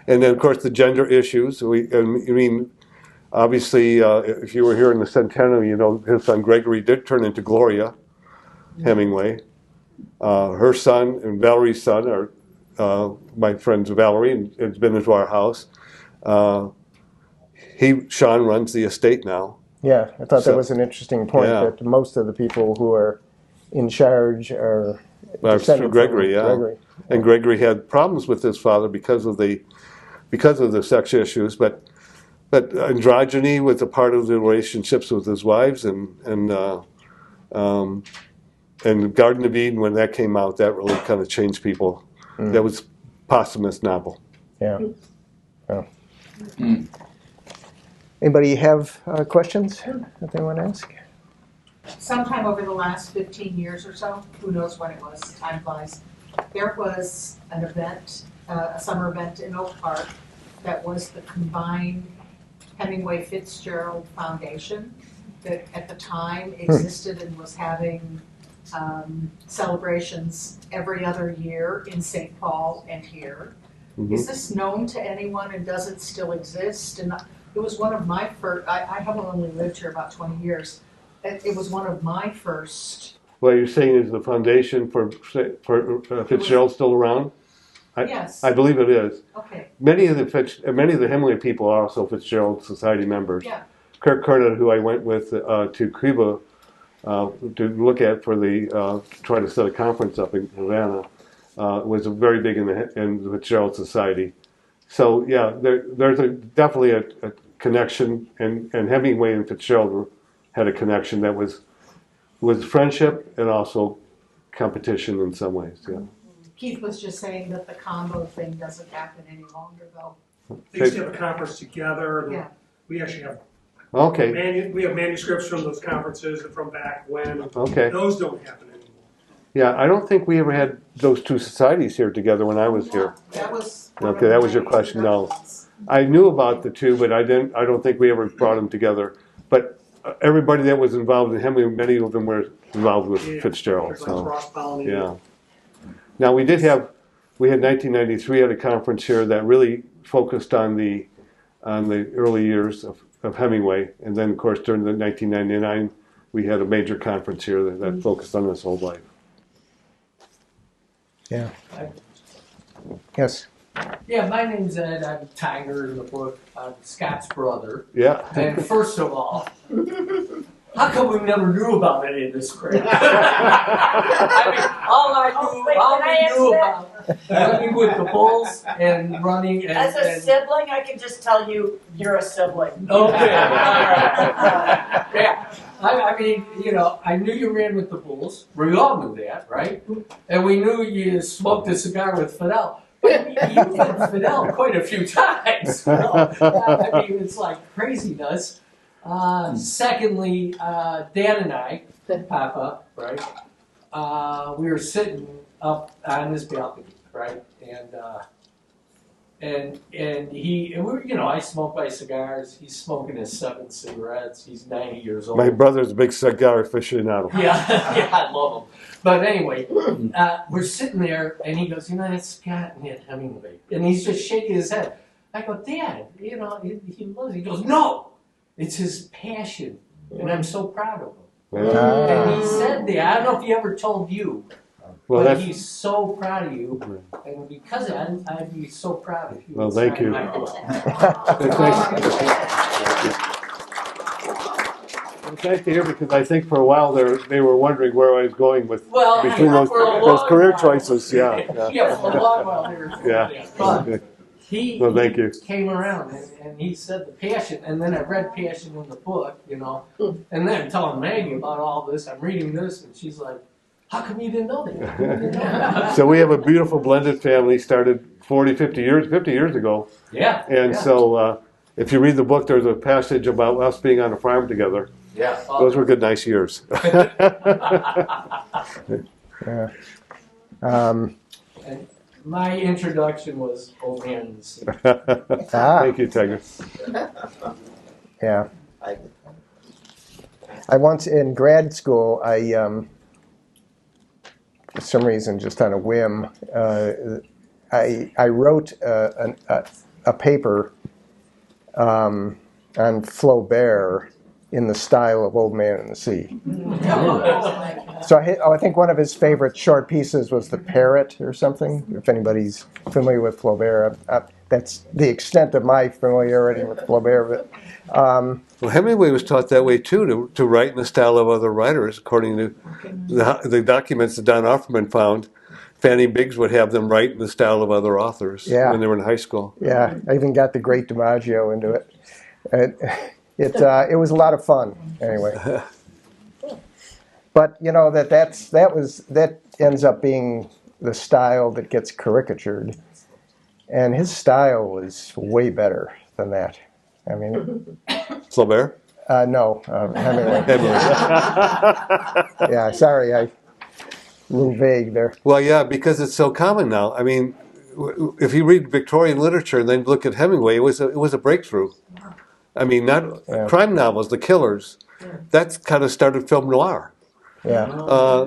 And then, of course, the gender issues. I mean, obviously, if you were here in the centennial, you know, his son Gregory did turn into Gloria Hemingway. Her son and Valerie's son are my friends Valerie, and it's been into our house. Sean runs the estate now. Yeah, I thought So- that was an interesting point, Yeah. that most of the people who are in charge are That's descended from Gregory, from yeah. Gregory. And Gregory had problems with his father because of the sex issues, but androgyny was a part of the relationships with his wives, and Garden of Eden, when that came out, that really kind of changed people. That was posthumous novel. Yeah. Yeah. Anybody have questions that they want to ask? Sometime over the last 15 years or so, who knows when it was, time flies, there was an event, a summer event in Oak Park that was the combined Hemingway Fitzgerald Foundation that at the time existed and was having celebrations every other year in St. Paul and here. Is this known to anyone, and does it still exist? And it was one of my first, I have only lived here about 20 years. It was one of my first. What you're saying is the foundation for Fitzgerald still around? Yes. I believe it is. Okay. Many of the Hemingway people are also Fitzgerald Society members. Yeah. Kirk Curtis, who I went with to Cuba to look at for to try to set a conference up in Havana, was very big in the Fitzgerald Society. So yeah, there's definitely a connection, and Hemingway and Fitzgerald had a connection that was friendship and also competition in some ways. Yeah. Keith was just saying that the combo thing doesn't happen any longer, though. They used to have a conference together. Yeah. We actually have Okay. we have manuscripts from those conferences and from back when. Okay. Those don't happen anymore. Yeah, I don't think we ever had those two societies here together when I was here. That was. Okay, that was your question. No, I knew about the two, but I don't think we ever brought them together. But everybody that was involved in Hemingway, many of them were involved with Fitzgerald. So Cross-pollinated. yeah. Now we had 1993 at a conference here that really focused on the early years of Hemingway, and then of course during the 1999 we had a major conference here that focused on his whole life. Yeah. Yes. Yeah, my name's Ed. I'm Tiger in the book. I'm Scott's brother. Yeah. And first of all, how come we never knew about any of this crap? I mean, all we knew about running with the Bulls and running and... As a sibling, I can just tell you, you're a sibling. Okay, all right. Yeah, I mean, you know, I knew you ran with the Bulls. We all knew that, right? And we knew you smoked a cigar with Fidel. But you've had Fidel quite a few times. You know? I mean, it's like craziness. Secondly, Dan and I, Papa, right? We were sitting up on this balcony, right? And we were, you know, I smoke my cigars. He's smoking his 7 cigarettes. He's 90 years old. My brother's a big cigar aficionado. Yeah, I love him. But anyway, we're sitting there, and he goes, you know, that's Scott and that Hemingway. And he's just shaking his head. I go, Dad, you know, he loves it. He goes, no, it's his passion, and I'm so proud of him. And he said that. I don't know if he ever told you, Well, but that's, he's so proud of you. And because of that, I'd be so proud of you. Well, thank you. It's it's nice to hear, because I think for a while they were wondering where I was going with Well, between those for a those long career while. choices. Yeah. Yeah, for a long while they were. Yeah. But he Well, thank you. came around and he said the passion, and then I read passion in the book, you know, and then I'm telling Maggie about all this. I'm reading this, and she's like, How come you didn't know that? You didn't know that? So we have a beautiful blended family, started 50 years ago. Yeah. And yeah. so if you read the book, there's a passage about us being on a farm together. Yeah. Those were good, nice years. Yeah. And my introduction was Old Man in the Sea. Thank you, Tiger. Yeah. I once in grad school, for some reason, just on a whim, I wrote a paper on Flaubert in the style of Old Man in the Sea. So I think one of his favorite short pieces was The Parrot or something, if anybody's familiar with Flaubert. That's the extent of my familiarity with Flaubert. But, well, Hemingway was taught that way too, to write in the style of other writers, according to the documents that Don Offerman found. Fanny Biggs would have them write in the style of other authors when they were in high school. Yeah, I even got the Great DiMaggio into it. It was a lot of fun, anyway. But you know that ends up being the style that gets caricatured, and his style was way better than that. I mean, Flaubert? No, Hemingway. Yeah, sorry, a little vague there. Well, yeah, because it's so common now. I mean, if you read Victorian literature and then look at Hemingway, it was a breakthrough. I mean, not crime novels, the killers. That's kind of started film noir. Yeah.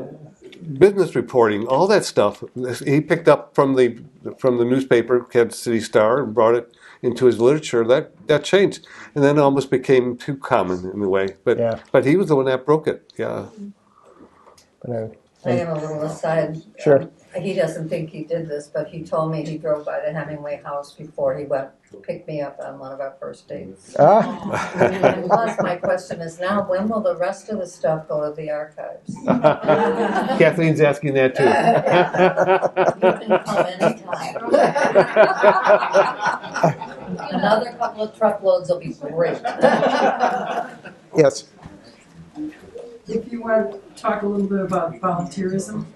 Business reporting, all that stuff. He picked up from the newspaper, Kansas City Star, and brought it into his literature. That changed, and then it almost became too common in a way. But he was the one that broke it. Yeah. I have a little aside. Sure. He doesn't think he did this, but he told me he drove by the Hemingway house before he went to pick me up on one of our first dates. And plus, my question is now, when will the rest of the stuff go to the archives? Kathleen's asking that too. You can come anytime. Another couple of truckloads will be great. Yes. If you want to talk a little bit about volunteerism,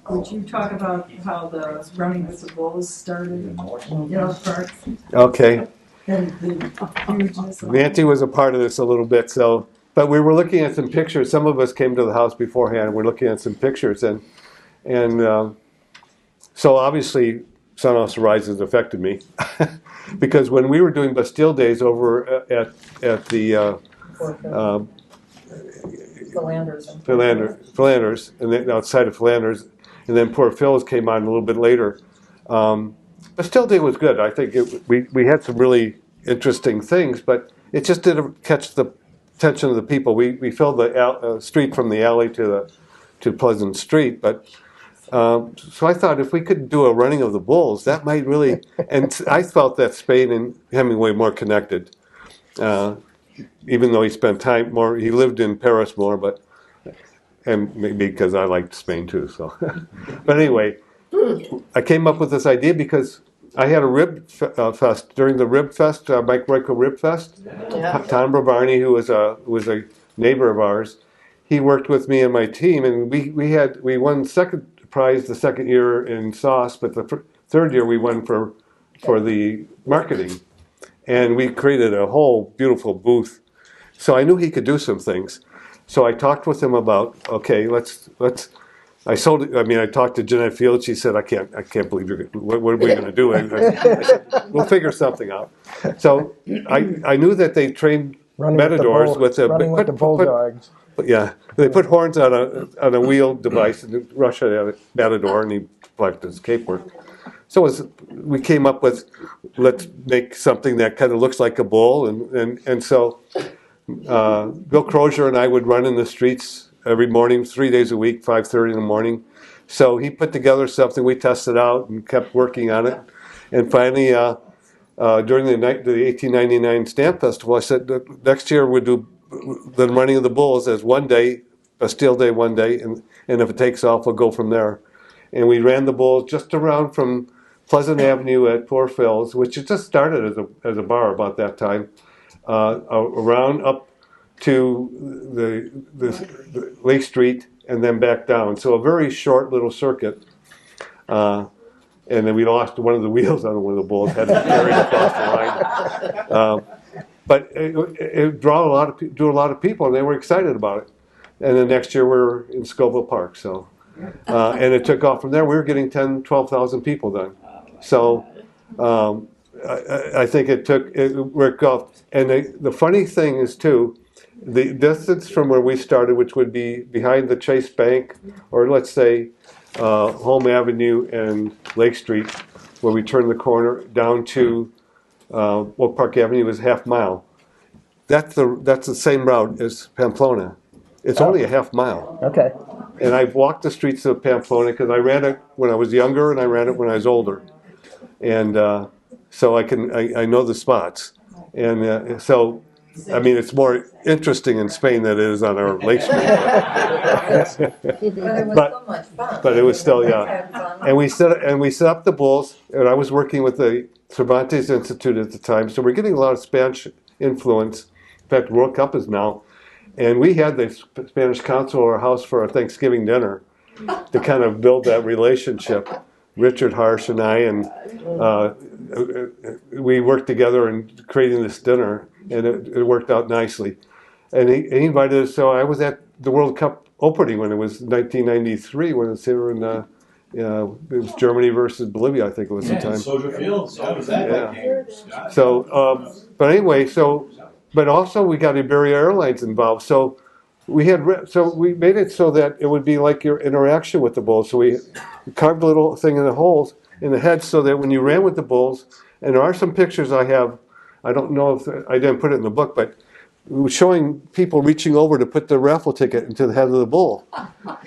would you talk about how the Running with the Bulls started in the park? Okay. And the hugeness of Nancy was a part of this a little bit, but we were looking at some pictures. Some of us came to the house beforehand, and we're looking at some pictures, and so obviously Sunhouse Rises affected me, because when we were doing Bastille Days over at the Philanders, and then outside of Philanders, and then Poor Phil's came on a little bit later. Bastille Day was good. I think we had some really interesting things, but it just didn't catch the attention of the people. We filled the street from the alley to Pleasant Street, but so I thought if we could do a Running of the Bulls, that might really. And I felt that Spain and Hemingway more connected. Even though he spent time more, he lived in Paris more, and maybe because I liked Spain too. So, but anyway, I came up with this idea because I had a rib fest during the Rib Fest, Mike Royko Rib Fest. Yeah. Tom Bravani, who was a neighbor of ours, he worked with me and my team, and we won second prize the second year in sauce, but the third year we won for the marketing. And we created a whole beautiful booth. So I knew he could do some things. So I talked with him about, okay, I talked to Jeanette Field. She said, I can't believe what are we going to do? I said, we'll figure something out. So I knew that they trained matadors with the bulldogs. They put horns on a wheel device and rush at a matador, and he plucked his capework. So we came up with, let's make something that kind of looks like a bull, and so Bill Crozier and I would run in the streets every morning, 3 days a week, 5:30 in the morning. So he put together something, we tested out and kept working on it, and finally during the 1899 Stamp Festival, I said next year we'll do the Running of the Bulls as one day, Bastille Day one day, and if it takes off, we'll go from there. And we ran the Bulls just around from Pleasant Avenue at Poor Phil's, which had just started as a bar about that time, around up to the Lake Street, and then back down. So a very short little circuit. And then we lost one of the wheels on one of the bulls, had to carry it across the line. But it drew a lot of people, and they were excited about it. And then next year we're in Scoville Park. So, and it took off from there. We were getting 10, 12,000 people then. So I think it worked off. And the funny thing is too, the distance from where we started, which would be behind the Chase Bank, or let's say Home Avenue and Lake Street, where we turned the corner down to Oak Park Avenue, was half mile. That's the same route as Pamplona. It's only a half mile. Okay. And I've walked the streets of Pamplona because I ran it when I was younger and I ran it when I was older, and so I know the spots, and so. I mean, it's more interesting in Spain than it is on our Lake Street. But it was so much fun. But it was still, yeah. Had fun. And we set up the bulls, and I was working with the Cervantes Institute at the time, so we're getting a lot of Spanish influence. In fact, World Cup is now. And we had the Spanish consul at our house for our Thanksgiving dinner to kind of build that relationship. Richard Harsh and I, and we worked together in creating this dinner, and it worked out nicely. And he invited us, so I was at the World Cup opening when it was 1993, when it was here in, it was Germany versus Bolivia, I think it was the time. Soldier Field, so was that game. So, but anyway, but also we got Iberia Airlines involved, so we made it so that it would be like your interaction with the bulls. So we carved a little thing in the holes in the head so that when you ran with the bulls, and there are some pictures I have, I don't know if I didn't put it in the book, but it was showing people reaching over to put the raffle ticket into the head of the bull.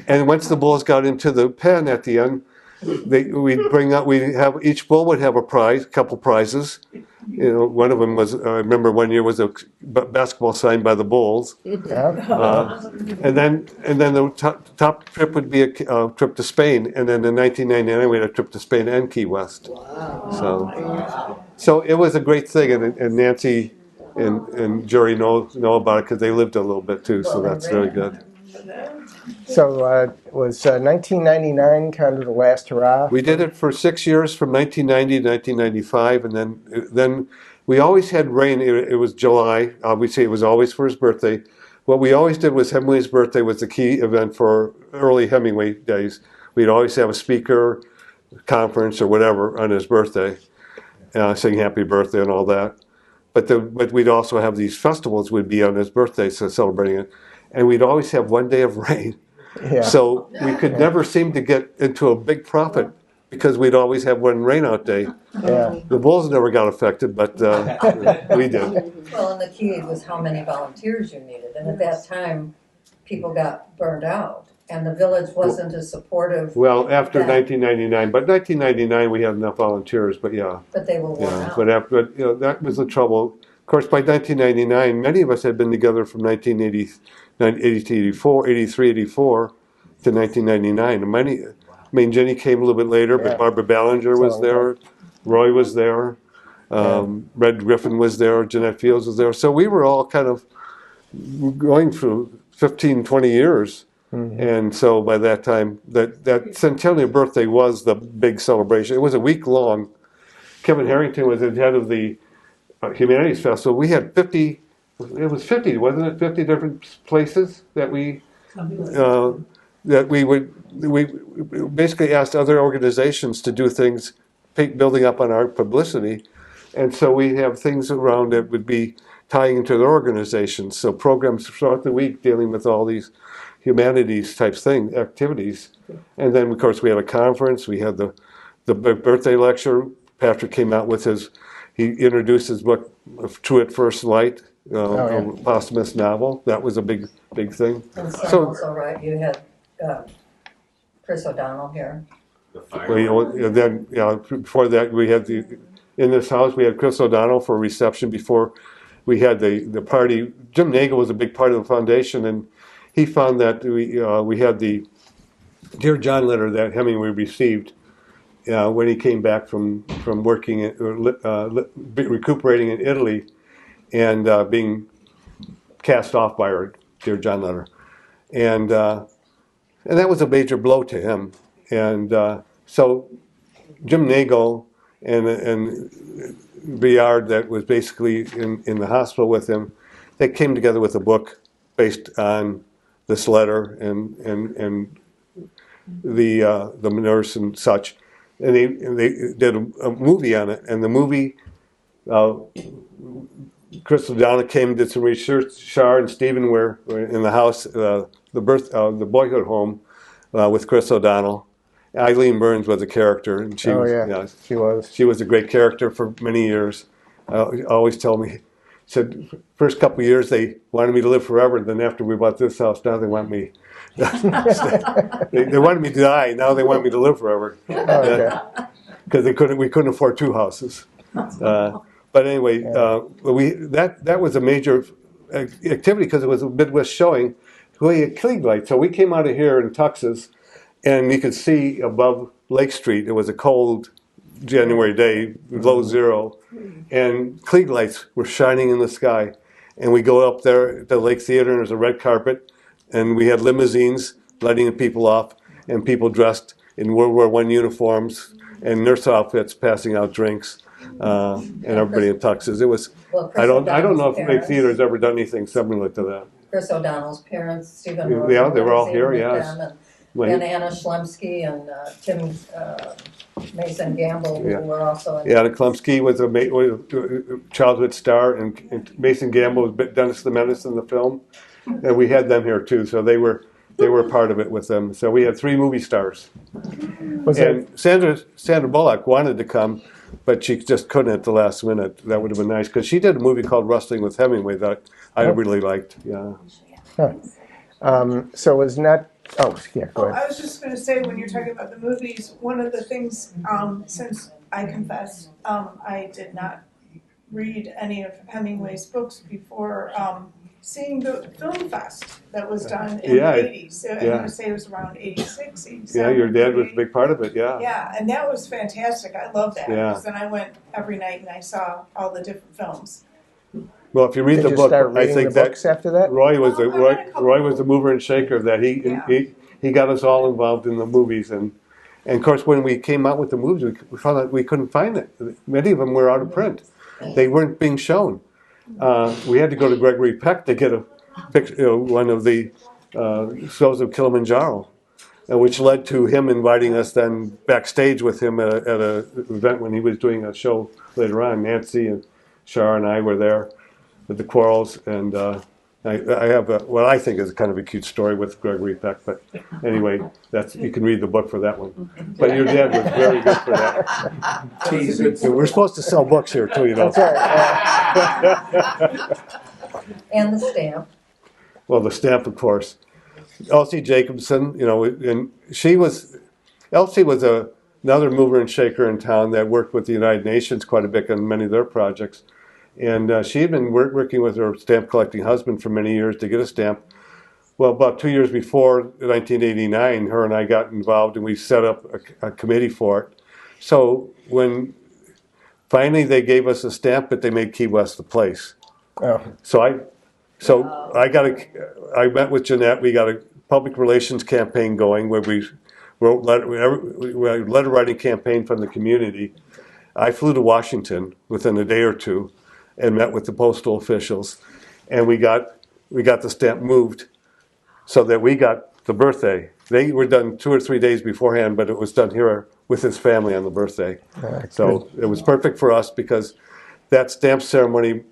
And once the bulls got into the pen at the end, each bull would have a prize, a couple prizes. You know, one of them was, I remember one year was a basketball signed by the Bulls. And then the top trip would be a trip to Spain. And then in 1999, we had a trip to Spain and Key West. Wow. So it was a great thing. And Nancy and Jury know about it because they lived a little bit too. So that's very good. So was 1999 kind of the last hurrah? We did it for 6 years, from 1990 to 1995, and then we always had rain. It was July. Obviously, it was always for his birthday. What we always did was Hemingway's birthday was the key event for early Hemingway days. We'd always have a speaker, conference, or whatever on his birthday, sing happy birthday and all that. But we'd also have these festivals would be on his birthday, so celebrating it. And we'd always have one day of rain. Yeah. So we could never seem to get into a big profit because we'd always have one rainout day. Yeah. The bulls never got affected, but we did. Well, and the key was how many volunteers you needed. And at that time, people got burned out. And the village wasn't as supportive. Well, after 1999. But 1999, we had enough volunteers, but yeah. But they were worn out. But that was the trouble. Of course, by 1999, many of us had been together from 1980 to 83, 84 to 1999. Jenny came a little bit later, but Barbara Ballinger was there, Roy was there, Red Griffin was there, Jeanette Fields was there. So we were all kind of going through 15, 20 years. Mm-hmm. And so by that time, that centennial birthday was the big celebration. It was a week long. Kevin Harrington was the head of the Humanities Festival. We had 50, it was 50, wasn't it? 50 different places that we basically asked other organizations to do things, building up on our publicity. And so we have things around that would be tying into their organizations. So programs throughout the week dealing with all these humanities type activities. And then, of course, we had a conference. We had the birthday lecture. Patrick came out with he introduced his book, True at First Light, a posthumous novel. That was a big thing. And so also, right, you had Chris O'Donnell here. Before that, we had in this house, we had Chris O'Donnell for a reception before we had the party. Jim Nagel was a big part of the foundation, and he found that we had the Dear John letter that Hemingway received when he came back from working recuperating in Italy and being cast off by our Dear John letter. And And that was a major blow to him. And so Jim Nagel and Biard, that was basically in the hospital with him, they came together with a book based on this letter and the nurse and such. And they did a movie on it. And the movie, Chris O'Donnell came and did some research. Shar and Stephen were in the house, the boyhood home with Chris O'Donnell. Eileen Burns was a character, and she She was a great character for many years. Always tell me, said first couple of years they wanted me to live forever. Then after we bought this house, now they want me. they wanted me to die. Now they want me to live forever. Because we couldn't afford two houses. But anyway, that was a major activity because it was a Midwest showing. We had Klieg lights, so we came out of here in tuxes, and you could see above Lake Street. It was a cold January day, below zero, and Klieg lights were shining in the sky. And we go up there at the Lake Theater, and there's a red carpet, and we had limousines letting the people off, and people dressed in World War I uniforms and nurse outfits passing out drinks, and everybody in tuxes. It was. I don't know if Lake Theater has ever done anything similar to that. Chris O'Donnell's parents, Stephen. Yeah, they were all here. Yes. And Anna Schlemsky and Tim Mason Gamble, who were also in. Yeah, and Klumsky was a childhood star, and Mason Gamble was Dennis the Menace in the film, and we had them here too. So they were part of it with them. So we had 3 movie stars. Sandra Bullock wanted to come, but she just couldn't at the last minute. That would have been nice because she did a movie called Wrestling with Hemingway that I really liked. Yeah. So it was not. Oh, yeah, go ahead. I was just going to say, when you're talking about the movies, one of the things, since I confess, I did not read any of Hemingway's books before seeing the film fest that was done in the 80s. So I'm going to say it was around 86, 87. Yeah, your dad was a big part of it, yeah. Yeah, and that was fantastic. I love that. Yeah. Because then I went every night and I saw all the different films. Well, if you read the book, I think that after that Roy was the mover and shaker of that. He got us all involved in the movies, and of course when we came out with the movies, we found out we couldn't find it. Many of them were out of print; they weren't being shown. We had to go to Gregory Peck to get a picture, one of the shows of Kilimanjaro, which led to him inviting us then backstage with him at a event when he was doing a show later on. Nancy and Shar and I were there with the Quarrels, and I have what I think is kind of a cute story with Gregory Peck. But anyway, you can read the book for that one. But your dad was very good for that. We're supposed to sell books here too, you know. That's right. And the stamp. Well, the stamp, of course. Elsie Jacobson, and Elsie was another mover and shaker in town that worked with the United Nations quite a bit on many of their projects. And she had been working with her stamp collecting husband for many years to get a stamp. Well, about 2 years before 1989, her and I got involved and we set up a committee for it. So when finally they gave us a stamp, but they made Key West the place. Oh. So I met with Jeanette. We got a public relations campaign going where we wrote a letter writing campaign from the community. I flew to Washington within a day or two and met with the postal officials, and we got the stamp moved so that we got the birthday. They were done 2 or 3 days beforehand, but it was done here with his family on the birthday. So it was perfect for us because that stamp ceremony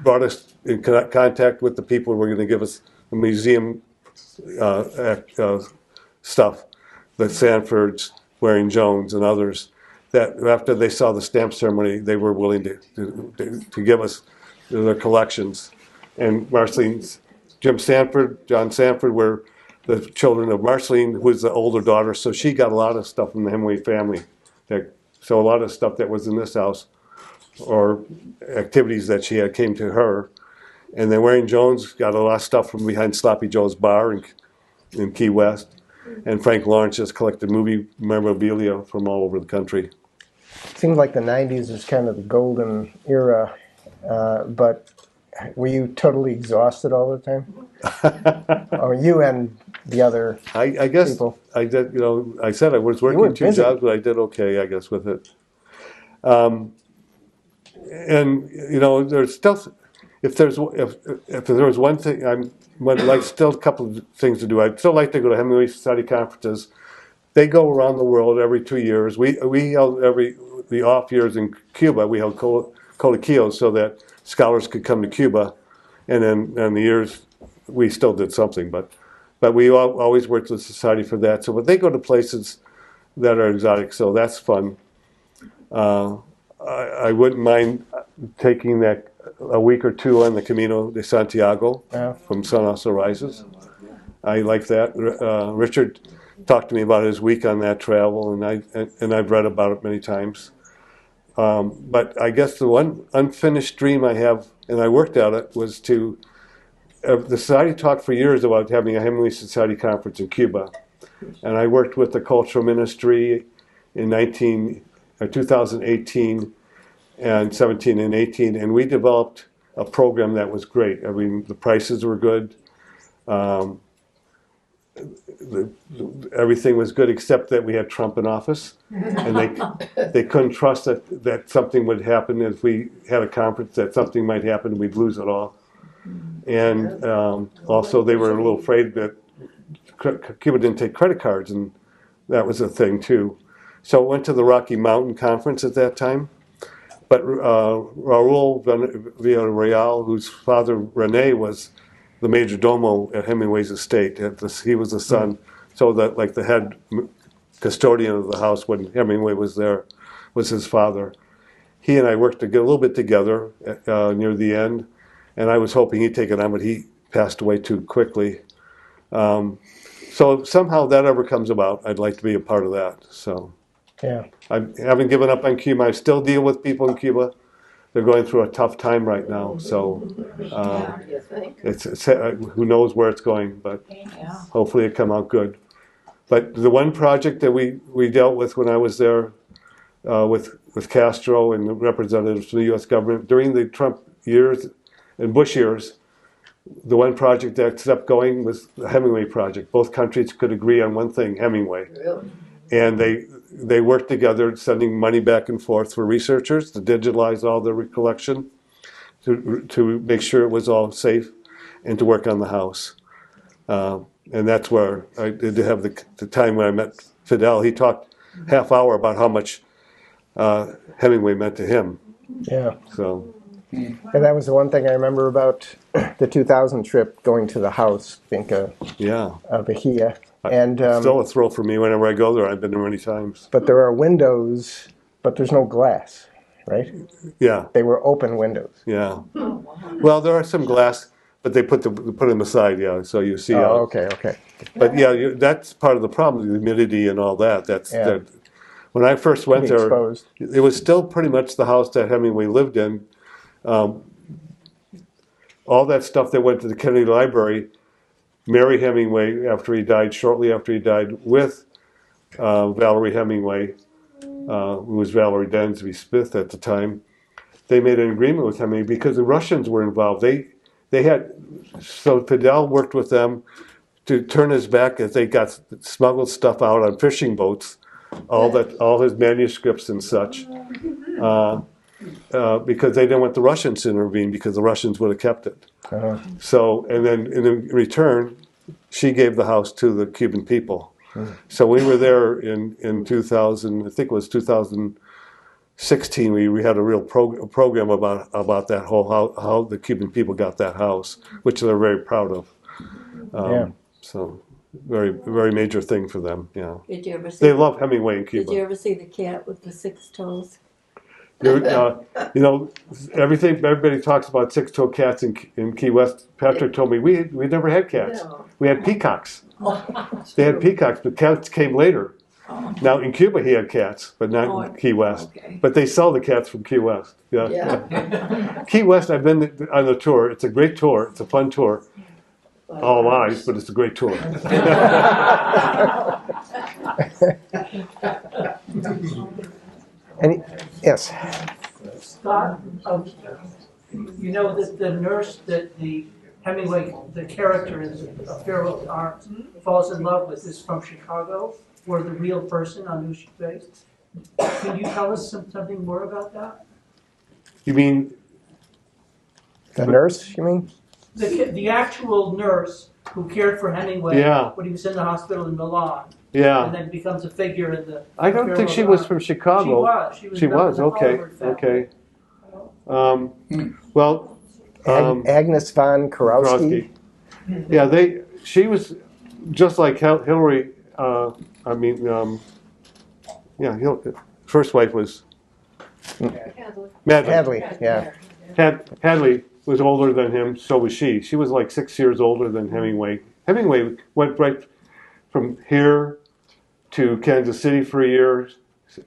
brought us in contact with the people who were going to give us the museum stuff, the Sanfords, Waring Jones, and others. That after they saw the stamp ceremony, they were willing to give us their collections. And Marceline, Jim Sanford, John Sanford were the children of Marceline, who was the older daughter, so she got a lot of stuff from the Hemingway family. So a lot of stuff that was in this house, or activities that she had, came to her. And then Waring Jones got a lot of stuff from behind Sloppy Joe's bar in Key West. And Frank Lawrence just collected movie memorabilia from all over the country. Seems like the 90s was kind of the golden era, but were you totally exhausted all the time? Or you and the other I guess people? I did. You know, I said I was were working 2 busy. jobs, but I did okay, I guess, with it. And you know, there's still, if there was one thing, would like still a couple of things to do. I'd still like to go to Hemingway Society conferences. They go around the world every 2 years. We held the off years in Cuba. We held coliquillos so that scholars could come to Cuba, and then the years we still did something, but we always worked with the society for that. So, but they go to places that are exotic, so that's fun. I wouldn't mind taking that a week or two on the Camino de Santiago from Sun Also Rises. I like that. Richard talked to me about his week on that travel, and I've read about it many times. But I guess the one unfinished dream I have, and I worked at it, was to. The Society talked for years about having a Hemingway Society conference in Cuba, and I worked with the Cultural Ministry in 2018 and 17 and 18, and we developed a program that was great. I mean, the prices were good. Everything was good except that we had Trump in office, and they couldn't trust that something would happen if we had a conference, that something might happen and we'd lose it all. And also they were a little afraid that Cuba didn't take credit cards, and that was a thing too. So I went to the Rocky Mountain Conference at that time. But Raul Villarreal, whose father Rene was the major domo at Hemingway's estate, he was the son, so that like the head custodian of the house when Hemingway was there was his father. He and I worked a little bit together near the end, and I was hoping he'd take it on, but he passed away too quickly. So if somehow that ever comes about, I'd like to be a part of that. So. Yeah. I haven't given up on Cuba. I still deal with people in Cuba. They're going through a tough time right now. So it's who knows where it's going, but hopefully it come out good. But the one project that we dealt with when I was there with Castro and the representatives from the U.S. government during the Trump years and Bush years, the one project that kept going was the Hemingway project. Both countries could agree on one thing, Hemingway. Really? And they worked together, sending money back and forth for researchers to digitalize all the recollection, to make sure it was all safe, and to work on the house. And that's where I did have the time when I met Fidel. He talked half hour about how much Hemingway meant to him. Yeah. So. And that was the one thing I remember about the 2000 trip, going to the house, Finca Bahia. And still a thrill for me whenever I go there. I've been there many times. But there are windows, but there's no glass, right? Yeah. They were open windows. Yeah. Well, there are some glass, but they put them aside. Yeah, so you see. Oh, okay. But yeah, that's part of the problem: the humidity and all that. That. When I first went there, exposed. It was still pretty much the house that Hemingway lived in. All that stuff that went to the Kennedy Library. Mary Hemingway, shortly after he died, with Valerie Hemingway, who was Valerie Dansby Smith at the time, they made an agreement with Hemingway because the Russians were involved. So Fidel worked with them to turn his back as they got smuggled stuff out on fishing boats, all his manuscripts and such, because they didn't want the Russians to intervene because the Russians would have kept it. Uh-huh. So, and then in return, she gave the house to the Cuban people. So we were there in 2000, I think it was 2016, we had a real program about that whole, how the Cuban people got that house, which they're very proud of. So very, very major thing for them, yeah. Did you ever see they love Hemingway in Cuba. Did you ever see the cat with the 6 toes? Everybody talks about 6-toed cats in Key West. Patrick told me we never had cats. No. We had peacocks. They had peacocks, but cats came later. Now in Cuba he had cats, but not in Key West. Okay. But they sell the cats from Key West. Yeah. Key West, I've been on the tour. It's a great tour. It's a fun tour. All lies, but it's a great tour. Yes. Scott, you know that the nurse that the Hemingway, the character in A Farewell to Arms, falls in love with is from Chicago, or the real person on who she's based. Can you tell us something more about that? You mean The nurse, you mean? The actual nurse who cared for Hemingway Yeah. when he was in the hospital in Milan, and Yeah. then becomes a figure in the. I don't think she was from Chicago. She was. She was, okay, okay. Well, Agnes von Kurowski. yeah, she was just like Hillary, first wife was Hadley, yeah. Hadley was older than him, so was she. She was like 6 years older than Hemingway. Hemingway went right from here to Kansas City for a year,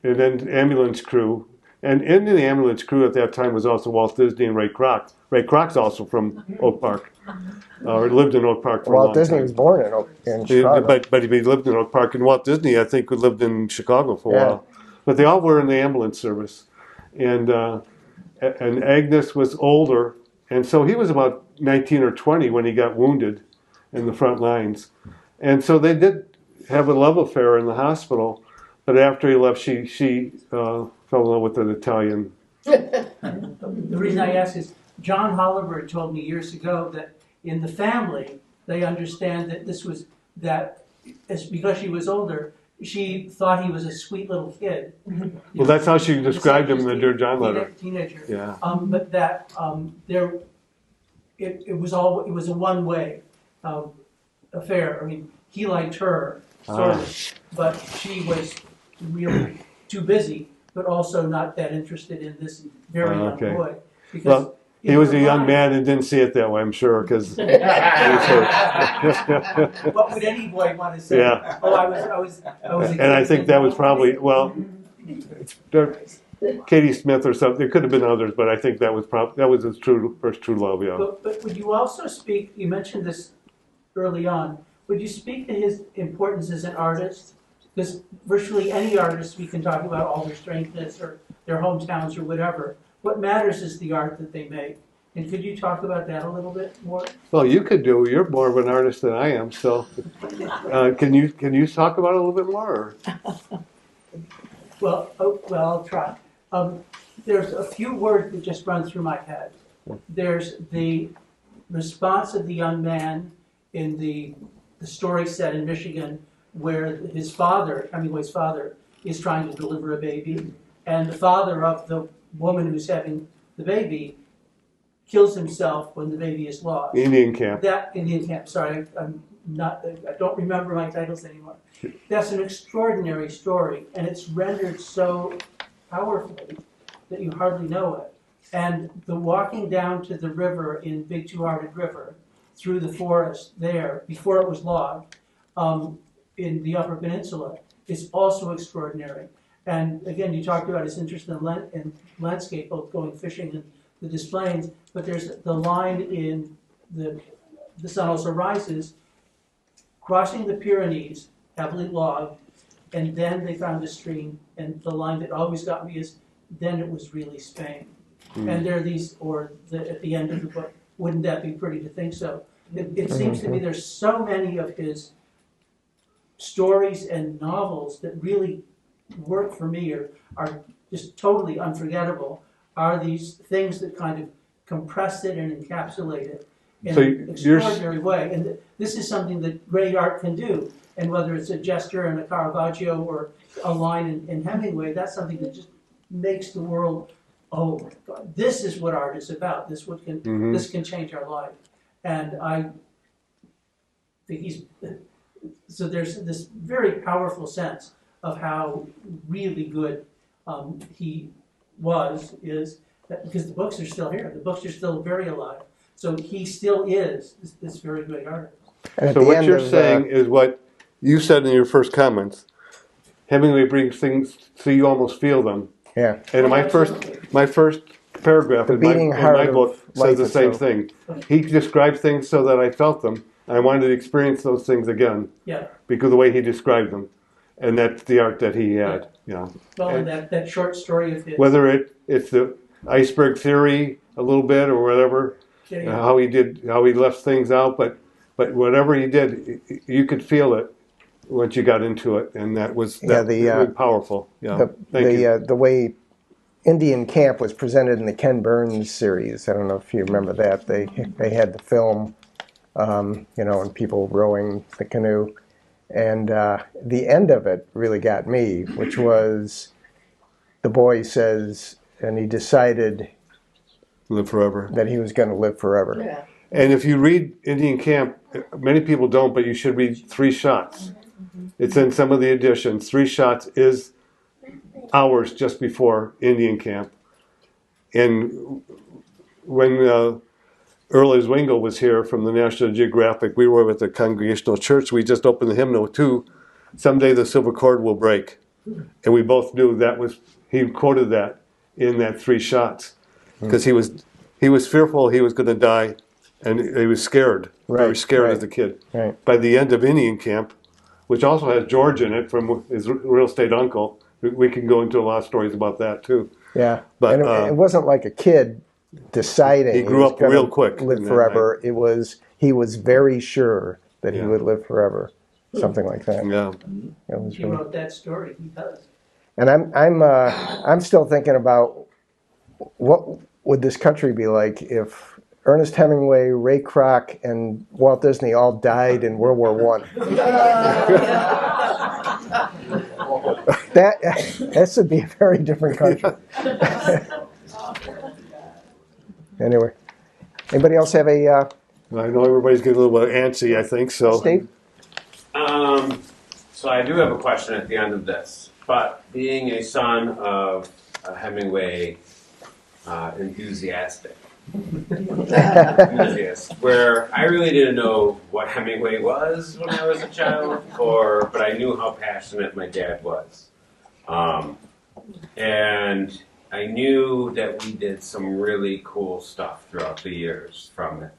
and then ambulance crew. And in the ambulance crew at that time was also Walt Disney and Ray Kroc. Ray Kroc's also from Oak Park, or lived in Oak Park for a long Walt Disney time. was born in Chicago. But he lived in Oak Park, and Walt Disney, I think, lived in Chicago for a while. But they all were in the ambulance service, and Agnes was older, and so he was about 19 or 20 when he got wounded in the front lines, and so they did have a love affair in the hospital. But after he left, she fell in love with an Italian. The reason I ask is John Holliver told me years ago that in the family they understand that this was because she was older, she thought he was a sweet little kid. Well, that's how she described him in the Dear John letter. Teenager. Yeah. But that it was a one-way affair. I mean, he liked her sort of, but she was really too busy, but also not that interested in this very young boy. Because well, he was a young man and didn't see it that way, I'm sure, because. What would any boy want to say? Yeah. Oh, I was. And I think that was probably Katie Smith or something. There could have been others, but I think that was his first true love. Yeah. But would you also speak? You mentioned this early on. Would you speak to his importance as an artist? Because virtually any artist, we can talk about all their strangeness or their hometowns or whatever. What matters is the art that they make. And could you talk about that a little bit more? Well, you could do. You're more of an artist than I am. So, can you talk about it a little bit more? Well, I'll try. There's a few words that just run through my head. There's the response of the young man in the story set in Michigan, where his father, Hemingway's father, is trying to deliver a baby, and the father of the woman who's having the baby kills himself when the baby is lost. Indian camp. Indian camp. Sorry, I don't remember my titles anymore. That's an extraordinary story, and it's rendered so powerfully that you hardly know it. And the walking down to the river in Big Two-Hearted River, through the forest there, before it was logged, in the Upper Peninsula, is also extraordinary. And again, you talked about his interest in landscape, both going fishing and the displays, but there's the line in The Sun Also Rises, crossing the Pyrenees, heavily logged, and then they found a stream, and the line that always got me is, then it was really Spain. And there are these, at the end of the book, wouldn't that be pretty to think so? It seems to me there's so many of his stories and novels that really work for me or are just totally unforgettable, are these things that kind of compress it and encapsulate it in an extraordinary way. And this is something that great art can do. And whether it's a gesture in a Caravaggio or a line in Hemingway, that's something that just makes the world, oh my God, this is what art is about. This can change our life. And I think so there's this very powerful sense of how really good he is, because the books are still here. The books are still very alive. So he still is this very great artist. So what you're saying is what you said in your first comments. Hemingway brings things so you almost feel them. Yeah. And my first paragraph in my book says the same thing. He described things so that I felt them. I wanted to experience those things again. Yeah. Because of the way he described them. And that's the art that he had. Well, and that short story of his. Whether it's the iceberg theory a little bit or whatever, how he left things out, but whatever he did, you could feel it once you got into it, and that was really powerful. Yeah, the way Indian Camp was presented in the Ken Burns series. I don't know if you remember that. They had the film, and people rowing the canoe, and the end of it really got me, which was the boy says, and he decided live forever, that he was going to live forever. Yeah. And if you read Indian Camp, many people don't, but you should read Three Shots. It's in some of the editions. Three Shots is hours just before Indian Camp. And when Earl Zwingle was here from the National Geographic, we were at the Congregational Church. We just opened the hymnal too. Someday the silver cord will break. And we both knew he quoted that in that Three Shots. Because he was fearful he was going to die, and he was scared, very scared as a kid. Right. By the end of Indian Camp, which also has George in it from his real estate uncle, we can go into a lot of stories about that too. Yeah, but and it wasn't like a kid deciding he grew up real quick, live forever. He was very sure that he would live forever, something like that. Yeah, He wrote that story. He does. And I'm still thinking about what would this country be like if Ernest Hemingway, Ray Kroc, and Walt Disney all died in World War I. That should be a very different country. Anyway, anybody else have a? I know everybody's getting a little bit antsy. I think so. Steve? So I do have a question at the end of this. But being a son of a Hemingway enthusiast, where I really didn't know what Hemingway was when I was a child, but I knew how passionate my dad was. And I knew that we did some really cool stuff throughout the years from it.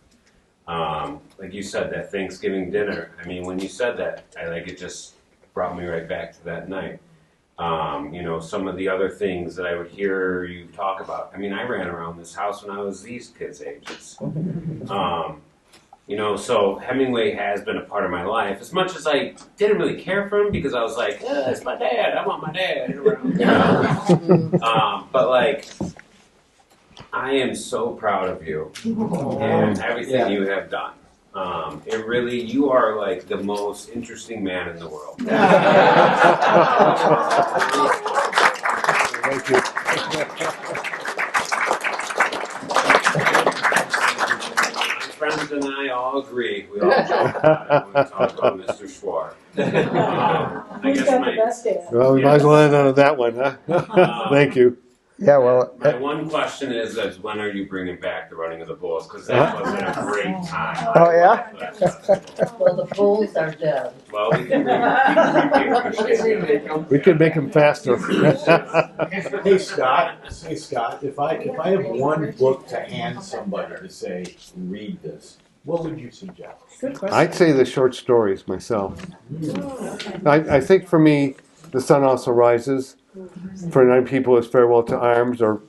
Like you said, that Thanksgiving dinner. I mean, when you said that, it just brought me right back to that night. Some of the other things that I would hear you talk about. I mean, I ran around this house when I was these kids' ages. So Hemingway has been a part of my life. As much as I didn't really care for him because I was like, it's my dad. I want my dad around. But I am so proud of you and everything you have done. You are like the most interesting man in the world. Thank you. My friends and I all agree. We all joke about it when we talk about Mr. Schwar. Who's got the best dad? Well, we might as well end on that one, huh? Thank you. Yeah, well. My one question is when are you bringing back the Running of the Bulls? Because that was a great time. Oh, yeah? Well, the bulls are dead. Well, we can remake them. We could make them faster. Hey Scott, if I have one book to hand somebody to say, read this, what would you suggest? Good question. I'd say the short stories myself. I think for me, The Sun Also Rises. For many people, it's Farewell to Arms or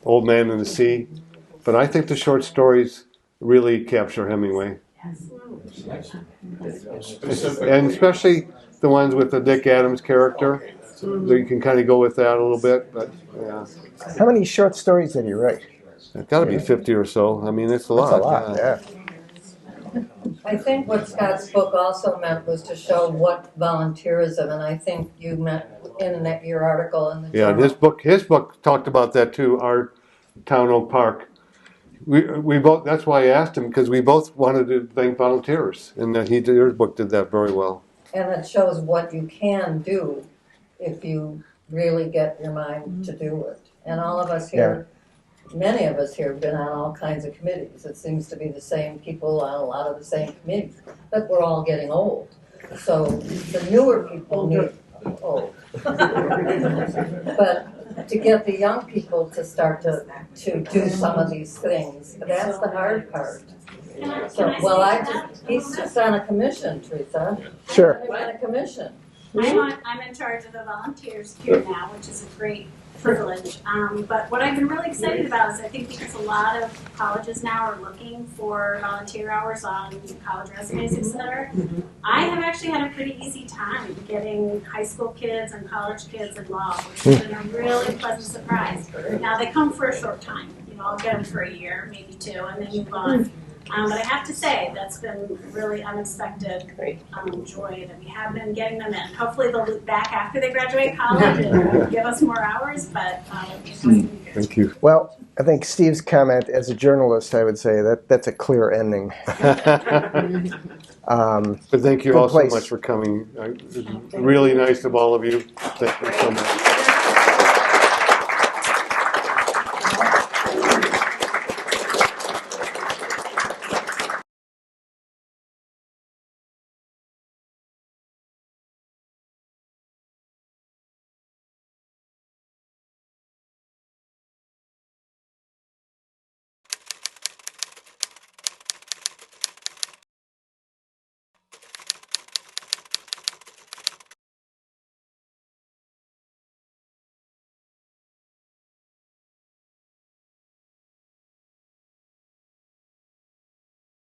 Old Man in the Sea. But I think the short stories really capture Hemingway. And especially the ones with the Dick Adams character. So you can kind of go with that a little bit. But yeah. How many short stories did he write? It's got to be 50 or so. I mean, it's a lot. That's a lot, yeah. I think what Scott's book also meant was to show what volunteerism, and I think you meant in your article in the journal. His book talked about that too. Our Town Oak Park. We both. That's why I asked him, because we both wanted to thank volunteers, and his book did that very well. And it shows what you can do if you really get your mind to do it. And all of us here. Many of us here have been on all kinds of committees. It seems to be the same people on a lot of the same committees, but we're all getting old. So the newer people need old. But to get the young people to start to do some of these things, that's the hard part. He's just on a commission, Teresa. Sure. He's on a commission. I'm in charge of the volunteers here now, which is a great privilege. But what I've been really excited about is I think because a lot of colleges now are looking for volunteer hours on college resumes, etc. I have actually had a pretty easy time getting high school kids and college kids involved, which has been a really pleasant surprise. Now they come for a short time. You know, I'll get them for a year, maybe 2, and then move on. But I have to say, that's been really unexpected joy that we have been getting them in. Hopefully they'll look back after they graduate college and give us more hours, but Thank you. Well, I think Steve's comment, as a journalist, I would say that's a clear ending. But thank you all so much for coming. Really nice of all of you. Thank you so much.